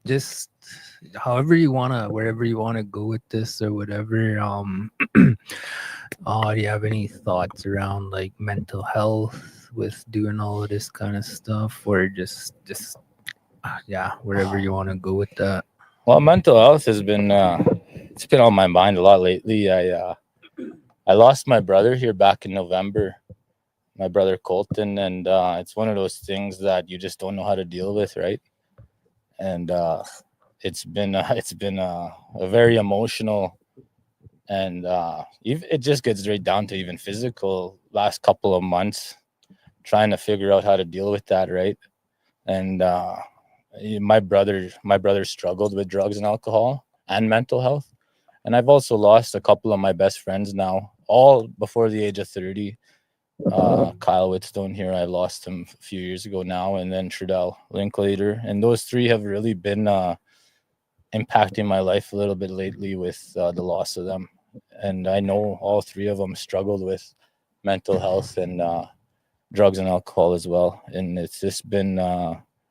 Just however you wanna, wherever you wanna go with this or whatever. Do you have any thoughts around like mental health with doing all of this kind of stuff, or just yeah, wherever you want to go with that? Well, mental health has been it's been on my mind a lot lately. I lost my brother here back in November, my brother Colton, and it's one of those things that you just don't know how to deal with, right? And it's been a very emotional, and it just gets right down to even physical last couple of months, trying to figure out how to deal with that, right? And my brother struggled with drugs and alcohol and mental health, and I've also lost a couple of my best friends now, all before the age of 30. Kyle Whitstone here, I lost him a few years ago now, and then Trudell Linklater, and those 3 have really been impacting my life a little bit lately with the loss of them. And I know all 3 of them struggled with mental health and drugs and alcohol as well, and it's just been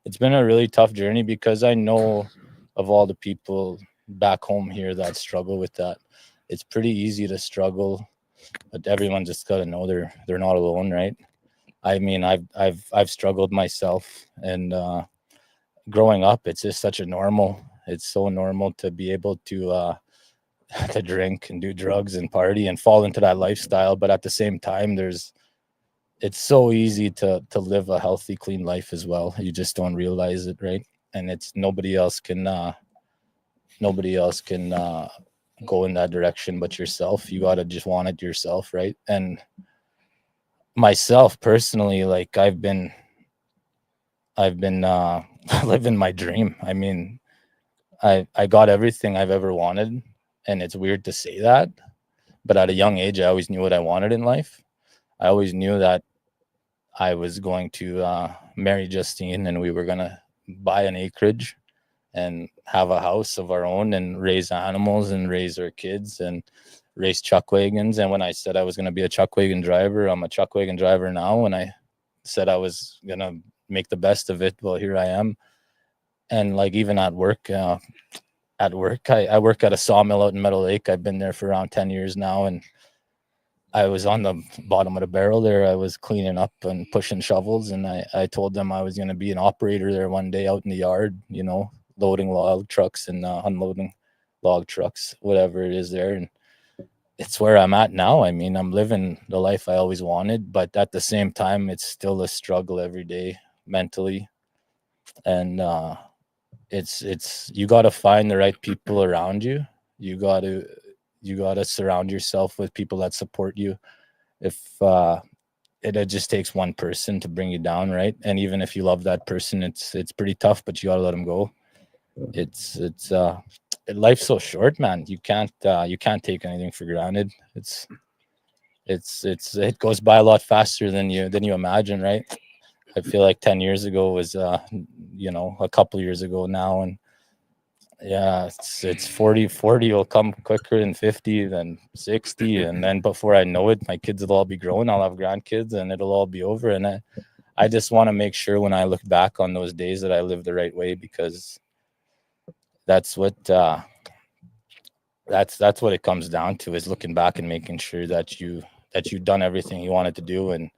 it's been a really tough journey, because I know of all the people back home here that struggle with that. It's pretty easy to struggle, but everyone just got to know they're not alone, right? I mean, I've struggled myself, and growing up, it's just such a normal. It's so normal to be able to to drink and do drugs and party and fall into that lifestyle. But at the same time, it's so easy to live a healthy, clean life as well. You just don't realize it, right? And it's nobody else can go in that direction but yourself. You gotta just want it yourself, right? And myself personally, like I've been living my dream. I mean, I got everything I've ever wanted, and it's weird to say that, but at a young age, I always knew what I wanted in life. I always knew that I was going to marry Justine, and we were gonna buy an acreage and have a house of our own and raise animals and raise our kids and race chuck wagons. And when I said I was going to be a chuck wagon driver, I'm a chuck wagon driver now. When I said I was going to make the best of it, well, here I am. And like even at work, I work at a sawmill out in Meadow Lake. I've been there for around 10 years now. And I was on the bottom of the barrel there. I was cleaning up and pushing shovels. And I told them I was going to be an operator there one day out in the yard, you know, loading log trucks and unloading log trucks, whatever it is there. And it's where I'm at now. I mean, I'm living the life I always wanted, but at the same time, it's still a struggle every day mentally. And it's you got to find the right people around you. You got to surround yourself with people that support you. If it just takes one person to bring you down, right? And even if you love that person, it's pretty tough, but you got to let them go. Life's so short, man. You can't take anything for granted. It goes by a lot faster than you imagine, right? I feel like 10 years ago was a couple years ago now, and yeah, it's 40 will come quicker than 50, then 60, and then before I know it, my kids will all be grown. I'll have grandkids, and it'll all be over. And I just want to make sure when I look back on those days that I lived the right way, because that's what that's what it comes down to, is looking back and making sure that you've done everything you wanted to do and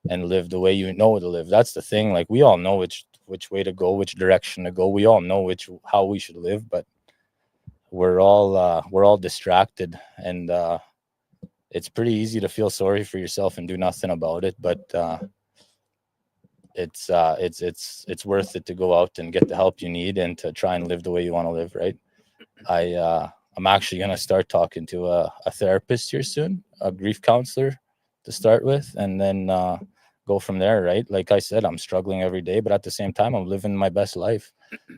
live the way you know to live. That's the thing. Like, we all know which way to go, which direction to go. We all know how we should live, but we're all distracted, and it's pretty easy to feel sorry for yourself and do nothing about it. But it's worth it to go out and get the help you need and to try and live the way you want to live, right? I'm actually going to start talking to a therapist here soon, a grief counselor to start with, and then go from there, right? Like I said, I'm struggling every day, but at the same time, I'm living my best life.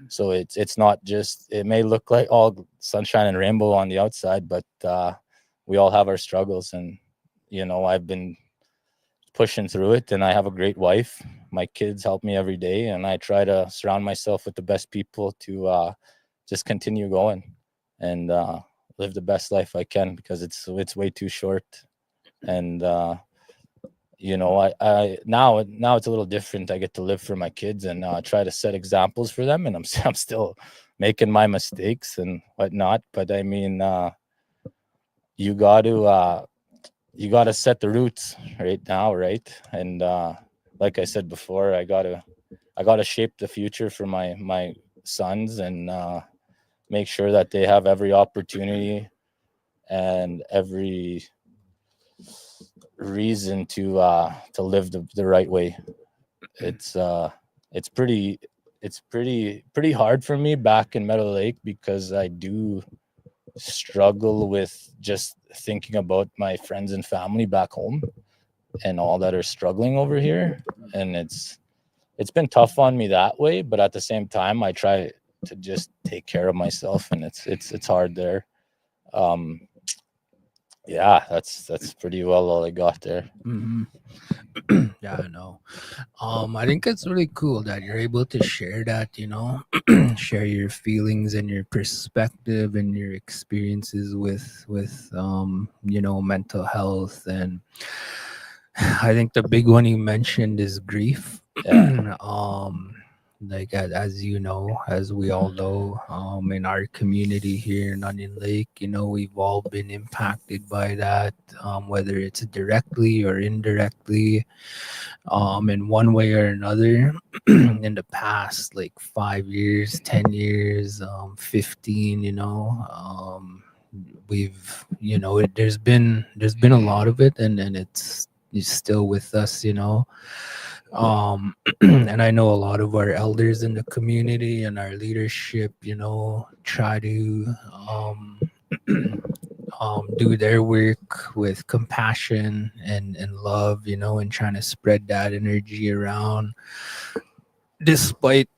So it's not just, it may look like all sunshine and rainbow on the outside, but we all have our struggles. And, I've been pushing through it, and I have a great wife. My kids help me every day, and I try to surround myself with the best people to just continue going and live the best life I can, because it's way too short. And I now it's a little different. I get to live for my kids and try to set examples for them, and I'm still making my mistakes and whatnot. But I mean, you got to set the roots right now, right? And like I said before, I gotta shape the future for my sons, and make sure that they have every opportunity and every reason to live the right way. It's pretty hard for me back in Meadow Lake, because I do struggle with just thinking about my friends and family back home and all that are struggling over here. And it's been tough on me that way, but at the same time, I try to just take care of myself, and it's hard there. Yeah, that's pretty well all I got there. Mm-hmm. Yeah, I know. I think it's really cool that you're able to share that, share your feelings and your perspective and your experiences with mental health. And I think the big one you mentioned is grief. Yeah. like as you know, as we all know, in our community here in Onion Lake, we've all been impacted by that, whether it's directly or indirectly, in one way or another. In the past, like 5 years, 10 years, 15, we've, there's been a lot of it, and it's still with us, and I know a lot of our elders in the community and our leadership, try to do their work with compassion and love, and trying to spread that energy around. Despite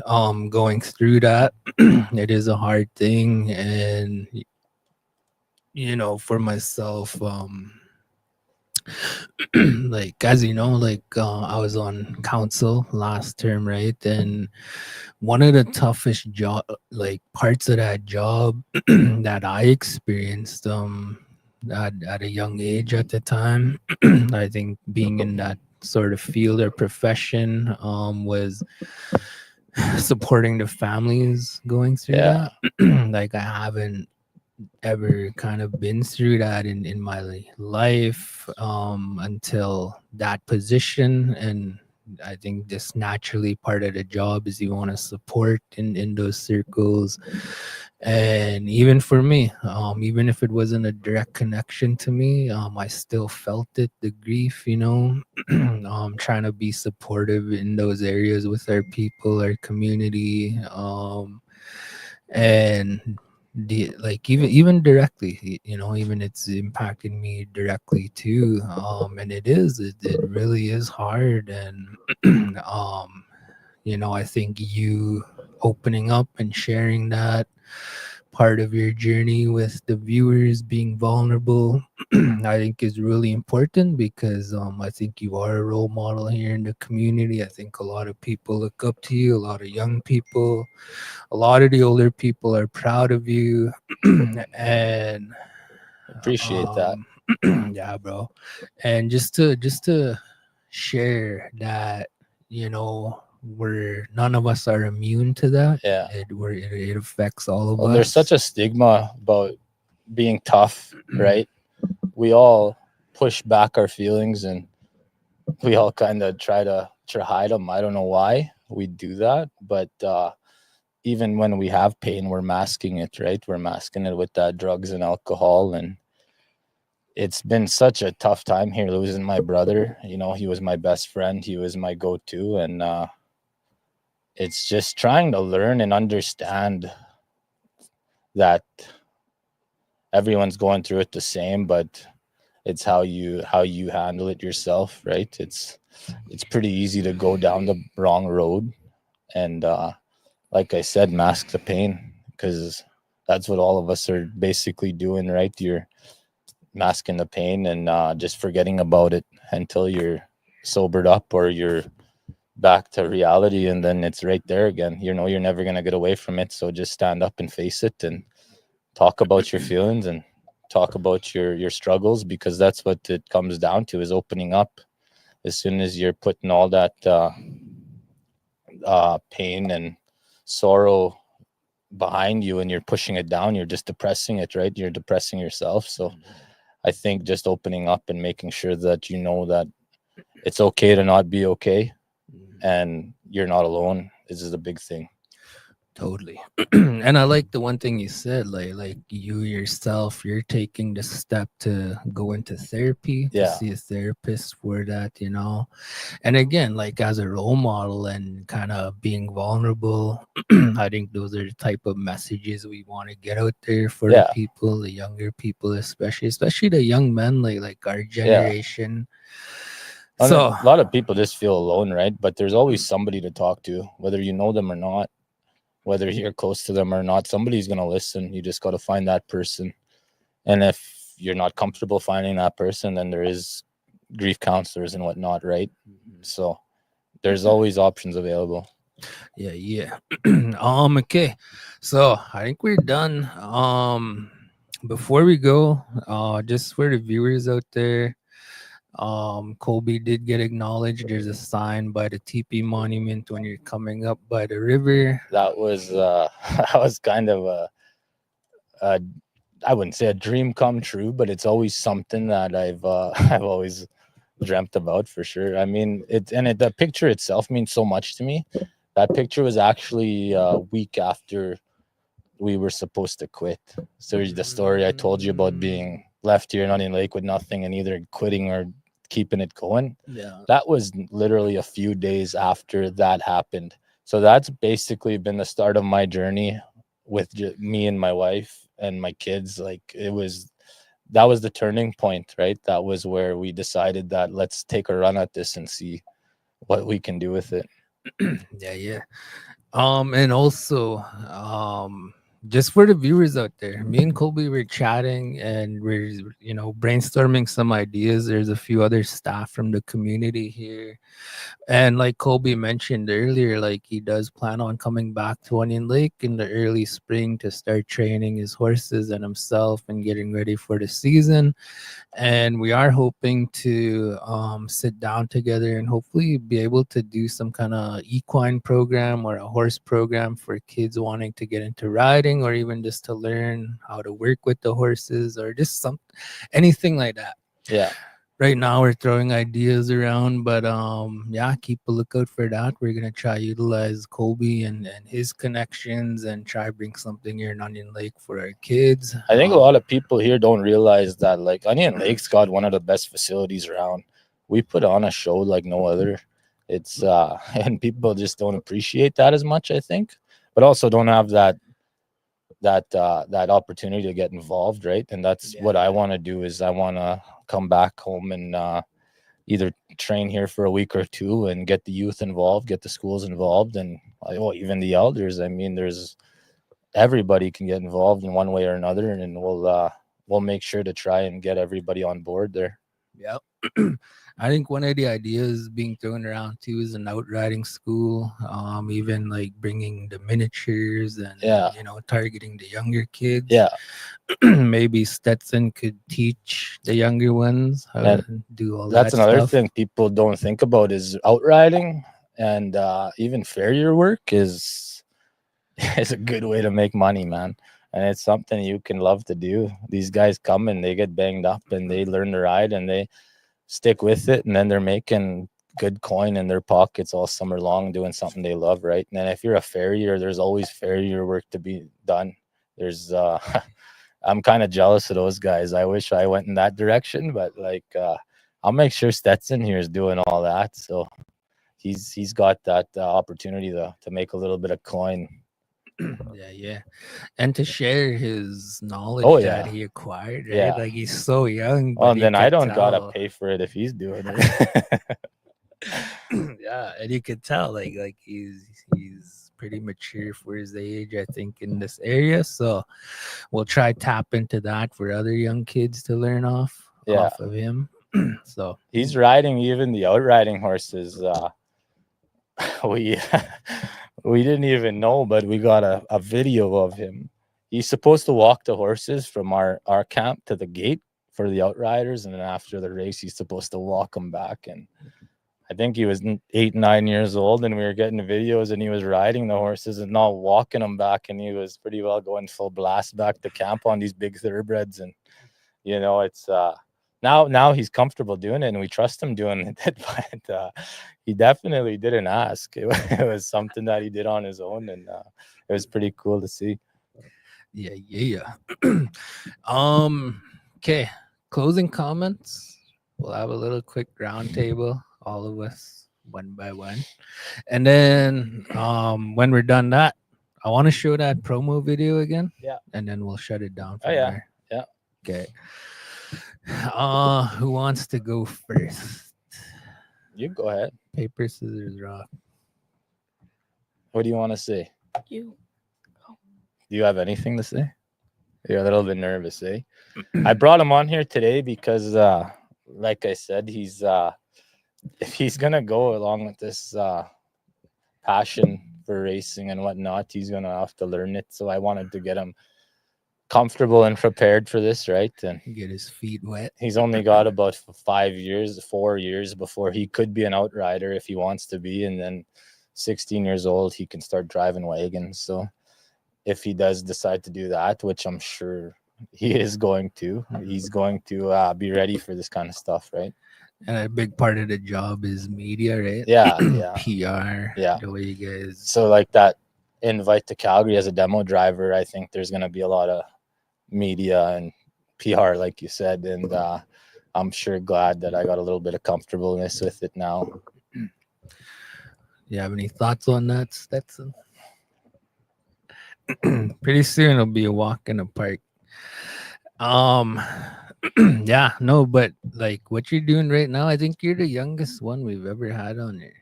going through that, it is a hard thing, and for myself, like as you know, like I was on council last term, right? And one of the toughest job, like parts of that job that I experienced at a young age at the time, I think being in that sort of field or profession was supporting the families going through Yeah. that. Like I haven't ever kind of been through that in my life until that position. And I think just naturally part of the job is you want to support in those circles. And even for me, even if it wasn't a direct connection to me, I still felt it, the grief, trying to be supportive in those areas with our people, our community, and like even directly, even it's impacting me directly too. And it really is hard. And I think you opening up and sharing that part of your journey with the viewers, being vulnerable, I think is really important, because I think you are a role model here in the community. I think a lot of people look up to you, a lot of young people, a lot of the older people are proud of you. And Appreciate that. yeah, bro. And just to share that, none of us are immune to that. Yeah. It affects all of Well, us. there's such a stigma about being tough, right? We all push back our feelings, and we all kind of try to hide them. I don't know why we do that, but even when we have pain, we're masking it, right? We're masking it with that drugs and alcohol. And it's been such a tough time here losing my brother. He was my best friend. He was my go-to. And it's just trying to learn and understand that everyone's going through it the same, but it's how you handle it yourself, right? It's pretty easy to go down the wrong road and like I said, mask the pain, because that's what all of us are basically doing, right? You're masking the pain and just forgetting about it until you're sobered up or you're back to reality, and then it's right there again. You're never going to get away from it. So just stand up and face it and talk about your feelings and talk about your struggles, because that's what it comes down to, is opening up. As soon as you're putting all that pain and sorrow behind you and you're pushing it down, you're just depressing it, right? You're depressing yourself. So I think just opening up and making sure that that it's okay to not be okay and you're not alone is a big thing. Totally. And I like the one thing you said, like you yourself, you're taking the step to go into therapy, to see a therapist for that, and again, like as a role model and kind of being vulnerable. I think those are the type of messages we want to get out there for the people, the younger people, especially the young men, like our generation. So a lot of people just feel alone, right? But there's always somebody to talk to, whether you know them or not, whether you're close to them or not. Somebody's going to listen. You just got to find that person. And if you're not comfortable finding that person, then there is grief counselors and whatnot, right? So there's always options available. Yeah. Okay. So I think we're done. Before we go, just for the viewers out there, Colby did get acknowledged. There's a sign by the TP monument when you're coming up by the river. That was that was kind of a I wouldn't say a dream come true, but it's always something that I've always dreamt about for sure. I mean, the picture itself means so much to me. That picture was actually a week after we were supposed to quit. So the story I told you about being left here in Onion Lake with nothing and either quitting or keeping it going. Yeah. That was literally a few days after that happened. So that's basically been the start of my journey with me and my wife and my kids. Like that was the turning point, right? That was where we decided that let's take a run at this and see what we can do with it. Yeah. And also, just for the viewers out there, me and Colby were chatting and we're, brainstorming some ideas. There's a few other staff from the community here. And like Colby mentioned earlier, like he does plan on coming back to Onion Lake in the early spring to start training his horses and himself and getting ready for the season. And we are hoping to sit down together and hopefully be able to do some kind of equine program or a horse program for kids wanting to get into riding or even just to learn how to work with the horses or just anything like that. Yeah. Right now we're throwing ideas around, but keep a lookout for that. We're gonna try utilize Colby and his connections and try bring something here in Onion Lake for our kids. I think a lot of people here don't realize that like Onion Lake's got one of the best facilities around. We put on a show like no other. It's and people just don't appreciate that as much, I think, but also don't have that opportunity to get involved, right? And that's what I want to do is I want to come back home and either train here for a week or two and get the youth involved, get the schools involved, and even the elders. I mean, everybody can get involved in one way or another, and we'll make sure to try and get everybody on board there. Yep. I think one of the ideas being thrown around too is an outriding school, even like bringing the miniatures and targeting the younger kids. Yeah. Maybe Stetson could teach the younger ones how to do all that. That's another thing people don't think about is outriding, and even farrier work is a good way to make money, man. And it's something you can love to do. These guys come and they get banged up and they learn to ride and they stick with it, and then they're making good coin in their pockets all summer long doing something they love, right? And then if you're a farrier, there's always farrier work to be done. There's I'm kind of jealous of those guys. I wish I went in that direction, but like I'll make sure Stetson here is doing all that, so he's got that opportunity to make a little bit of coin. Yeah, and to share his knowledge that he acquired, right? Like he's so young. Well, then I don't gotta pay for it if he's doing it. Yeah, and you could tell like he's pretty mature for his age, I think, in this area. So we'll try tap into that for other young kids to learn off of him. So he's riding even the outriding horses. We didn't even know, but we got a video of him. He's supposed to walk the horses from our camp to the gate for the outriders, and then after the race he's supposed to walk them back. And I think he was 8, 9 years old, and we were getting the videos and he was riding the horses and not walking them back, and he was pretty well going full blast back to camp on these big thoroughbreds. And it's now he's comfortable doing it and we trust him doing it, but he definitely didn't ask. It was something that he did on his own, and it was pretty cool to see. Yeah. Okay, closing comments. We'll have a little quick round table, all of us one by one, and then when we're done that, I want to show that promo video again, and then we'll shut it down from there. Okay. Who wants to go first? You go ahead. Paper, scissors, rock. What do you want to say? You. Do you have anything to say? You're a little bit nervous, eh? I brought him on here today because, like I said, he's if he's gonna go along with this passion for racing and whatnot, he's gonna have to learn it. So I wanted to get him comfortable and prepared for this, right? And Get his feet wet. he's only got about 4 years before he could be an outrider if he wants to be. And then 16 years old, he can start driving wagons. So if he does decide to do that, which I'm sure he is going to, he's going to be ready for this kind of stuff, right? And a big part of the job is media, right? Yeah, PR. Yeah. The way you guys. So like that invite to Calgary as a demo driver, I think there's going to be a lot of media and PR, like you said. And I'm sure glad that I got a little bit of comfortableness with it now. You have any thoughts on that, Stetson? Pretty soon it'll be a walk in the park. Yeah, no, but like what you're doing right now, I think you're the youngest one we've ever had on here.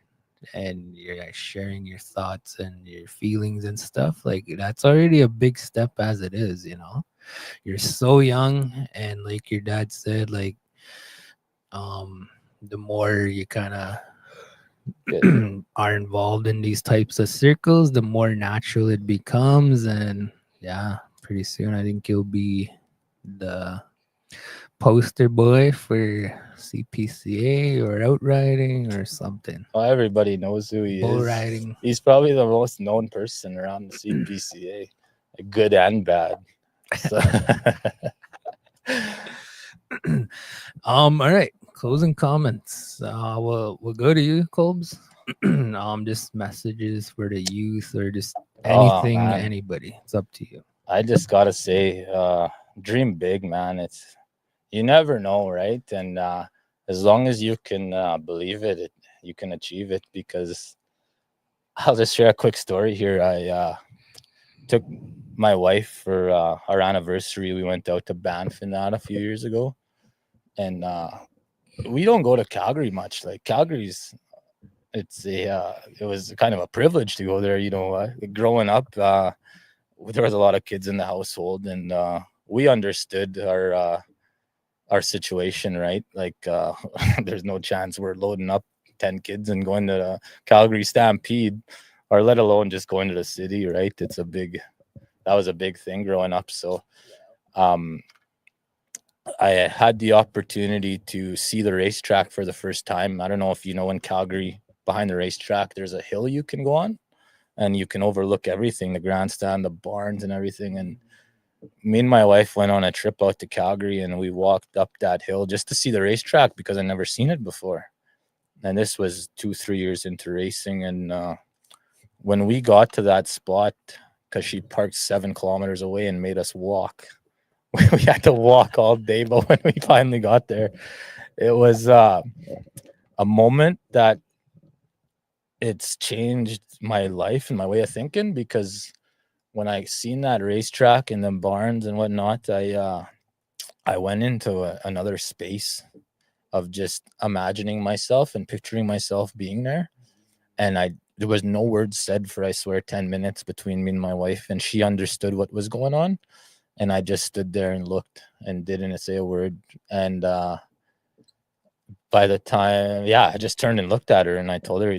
And you're sharing your thoughts and your feelings and stuff. Like that's already a big step as it is, you know. You're so young, and like your dad said, like the more you kind of are involved in these types of circles, the more natural it becomes. And yeah, pretty soon I think you'll be the poster boy for CPCA or outriding or something. Well, everybody knows who he Bull is. riding. He's probably the most known person around the CPCA, good and bad. So. All right, closing comments. We'll go to you, Colbs. Just messages for the youth or just anything, anybody. It's up to you. I just gotta say, dream big, man. You never know, right? And as long as you can believe it, you can achieve it. Because I'll just share a quick story here. I took my wife for our anniversary. We went out to Banff and that a few years ago, and we don't go to Calgary much. Like Calgary's, it was kind of a privilege to go there. You know, growing up, there was a lot of kids in the household, and we understood our situation, right? Like there's no chance we're loading up 10 kids and going to the Calgary Stampede, or let alone just going to the city, right? That was a big thing growing up. So I had the opportunity to see the racetrack for the first time. I don't know if you know, in Calgary, behind the racetrack, there's a hill you can go on, and you can overlook everything, the grandstand, the barns and everything. And me and my wife went on a trip out to Calgary, and we walked up that hill just to see the racetrack because I'd never seen it before. And this was 2-3 years into racing. And when we got to that spot, because she parked 7 kilometers away and made us walk, we had to walk all day. But when we finally got there, it was a moment that it's changed my life and my way of thinking. Because when I seen that racetrack and the barns and whatnot, I went into another space of just imagining myself and picturing myself being there. And there was no words said for, I swear, 10 minutes between me and my wife, and she understood what was going on. And I just stood there and looked and didn't say a word. And by the time, I just turned and looked at her, and I told her,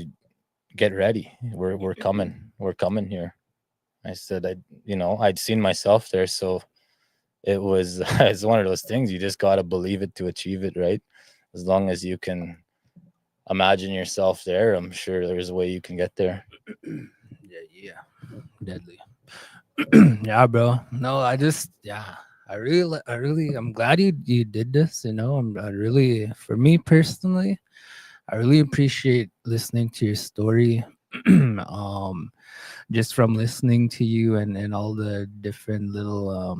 get ready. We're coming. We're coming here. I said, I'd seen myself there. So it was, it's one of those things. You just got to believe it to achieve it, right? As long as you can imagine yourself there, I'm sure there's a way you can get there. Yeah. Deadly. Yeah, bro. No, I really, I'm glad you did this. You know, for me personally, I really appreciate listening to your story. Just from listening to you and all the different little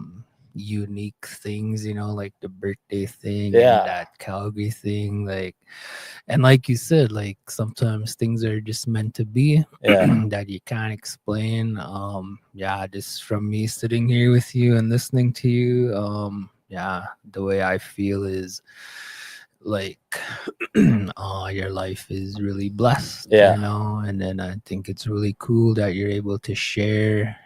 unique things, you know, like the birthday thing, and that Calgary thing, like you said, like sometimes things are just meant to be, that you can't explain. Just from me sitting here with you and listening to you, the way I feel is like your life is really blessed, you know. And then I think it's really cool that you're able to share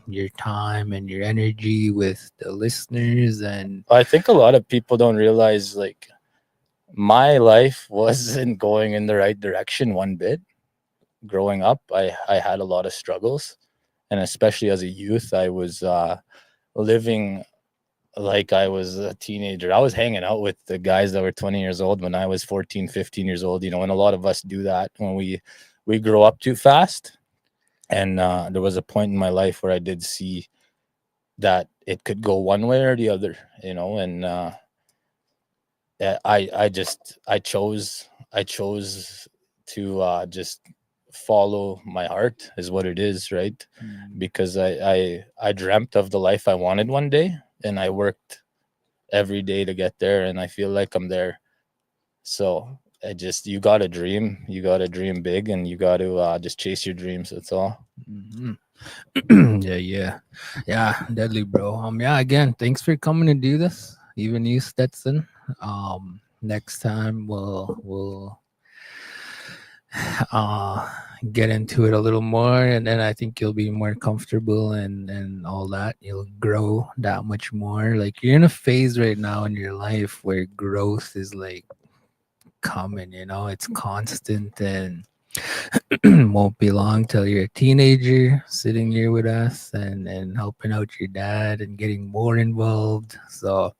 your time and your energy with the listeners. And I think a lot of people don't realize, like, my life wasn't going in the right direction one bit. Growing up, I had a lot of struggles, and especially as a youth, I was living like I was a teenager. I was hanging out with the guys that were 20 years old when I was 14, 15 years old, and a lot of us do that when we grow up too fast. And there was a point in my life where I did see that it could go one way or the other, and I chose to just follow my heart, is what it is, right? Because I dreamt of the life I wanted one day, and I worked every day to get there, and I feel like I'm there. So you gotta dream big, and you gotta just chase your dreams. That's all. Yeah, deadly, bro. Yeah, again, thanks for coming to do this, even you, Stetson. Next time we'll get into it a little more, and then I think you'll be more comfortable and all that. You'll grow that much more. Like, you're in a phase right now in your life where growth is like coming, it's constant, and won't be long till you're a teenager sitting here with us and helping out your dad and getting more involved. So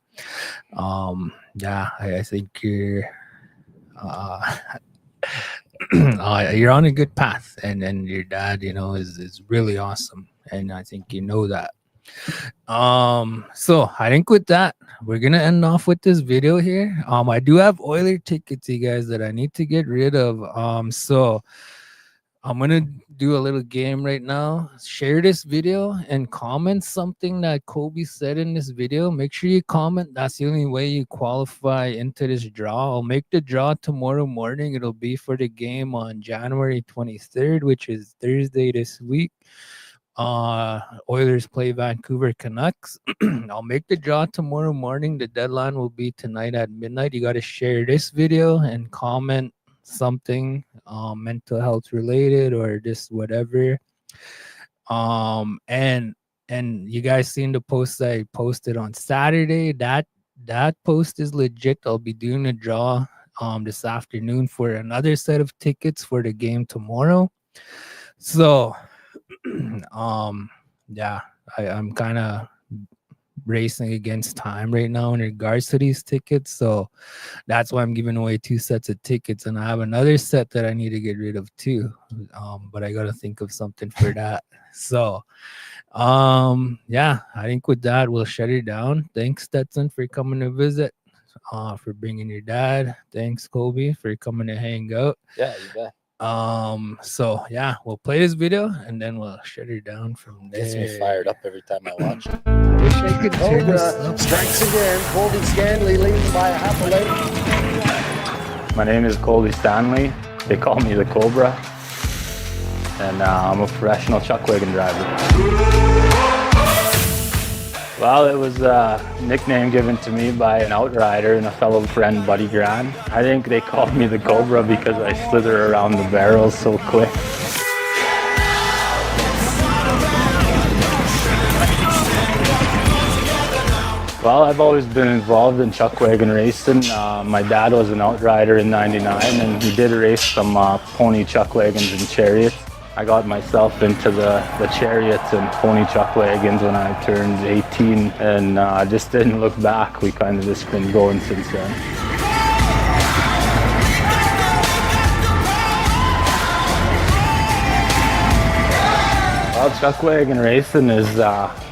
yeah, I think you're you're on a good path, and your dad is really awesome, and I think that. So I think with that, we're gonna end off with this video here. I do have Oiler tickets, you guys, that I need to get rid of. So I'm gonna do a little game right now. Share this video and comment something that Colby said in this video. Make sure you comment. That's the only way you qualify into this draw. I'll make the draw tomorrow morning. It'll be for the game on January 23rd, which is Thursday this week. Oilers play Vancouver Canucks. I'll make the draw tomorrow morning. The deadline will be tonight at midnight. You got to share this video and comment something mental health related or just whatever. And you guys seen the post I posted on Saturday. That post is legit. I'll be doing a draw this afternoon for another set of tickets for the game tomorrow. So yeah, I'm kind of racing against time right now in regards to these tickets, so that's why I'm giving away 2 sets of tickets, and I have another set that I need to get rid of too, but I gotta think of something for that. So yeah, I think with that we'll shut it down. Thanks, Stetson, for coming to visit, for bringing your dad. Thanks, Colby, for coming to hang out. Yeah, you bet. So yeah, we'll play this video and then we'll shut it down from there. Gets me fired up every time I watch it. I wish I could turn this Cobra up. strikes again. Colby Stanley leading by a half a length. My name is Colby Stanley. They call me the Cobra, and I'm a professional chuck wagon driver. Well, it was a nickname given to me by an outrider and a fellow friend, Buddy Gran. I think they called me the Cobra because I slither around the barrels so quick. Well, I've always been involved in chuck wagon racing. My dad was an outrider in '99, and he did race some pony chuck wagons and chariots. I got myself into the chariots and pony chuck wagons when I turned 18, and I just didn't look back. We kind of just been going since then. Well, chuck wagon racing is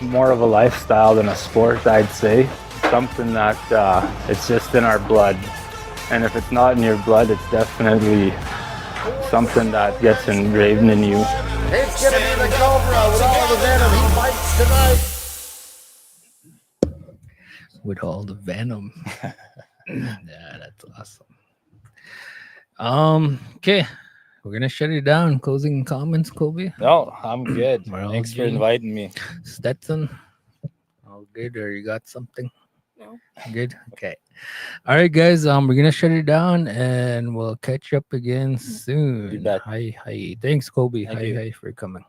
more of a lifestyle than a sport, I'd say. Something that it's just in our blood, and if it's not in your blood, it's definitely something that gets engraved in you. It's gonna be the Cobra with all the venom. He fights tonight. With all the venom. Yeah, that's awesome. Okay, we're gonna shut it down. Closing comments, Colby? No, I'm good. Thanks for inviting me. Stetson, all good, or you got something? No. Good. Okay. All right, guys. We're gonna shut it down, and we'll catch up again soon. You bet. Hi. Thanks, Colby. Thank you. Hi for coming.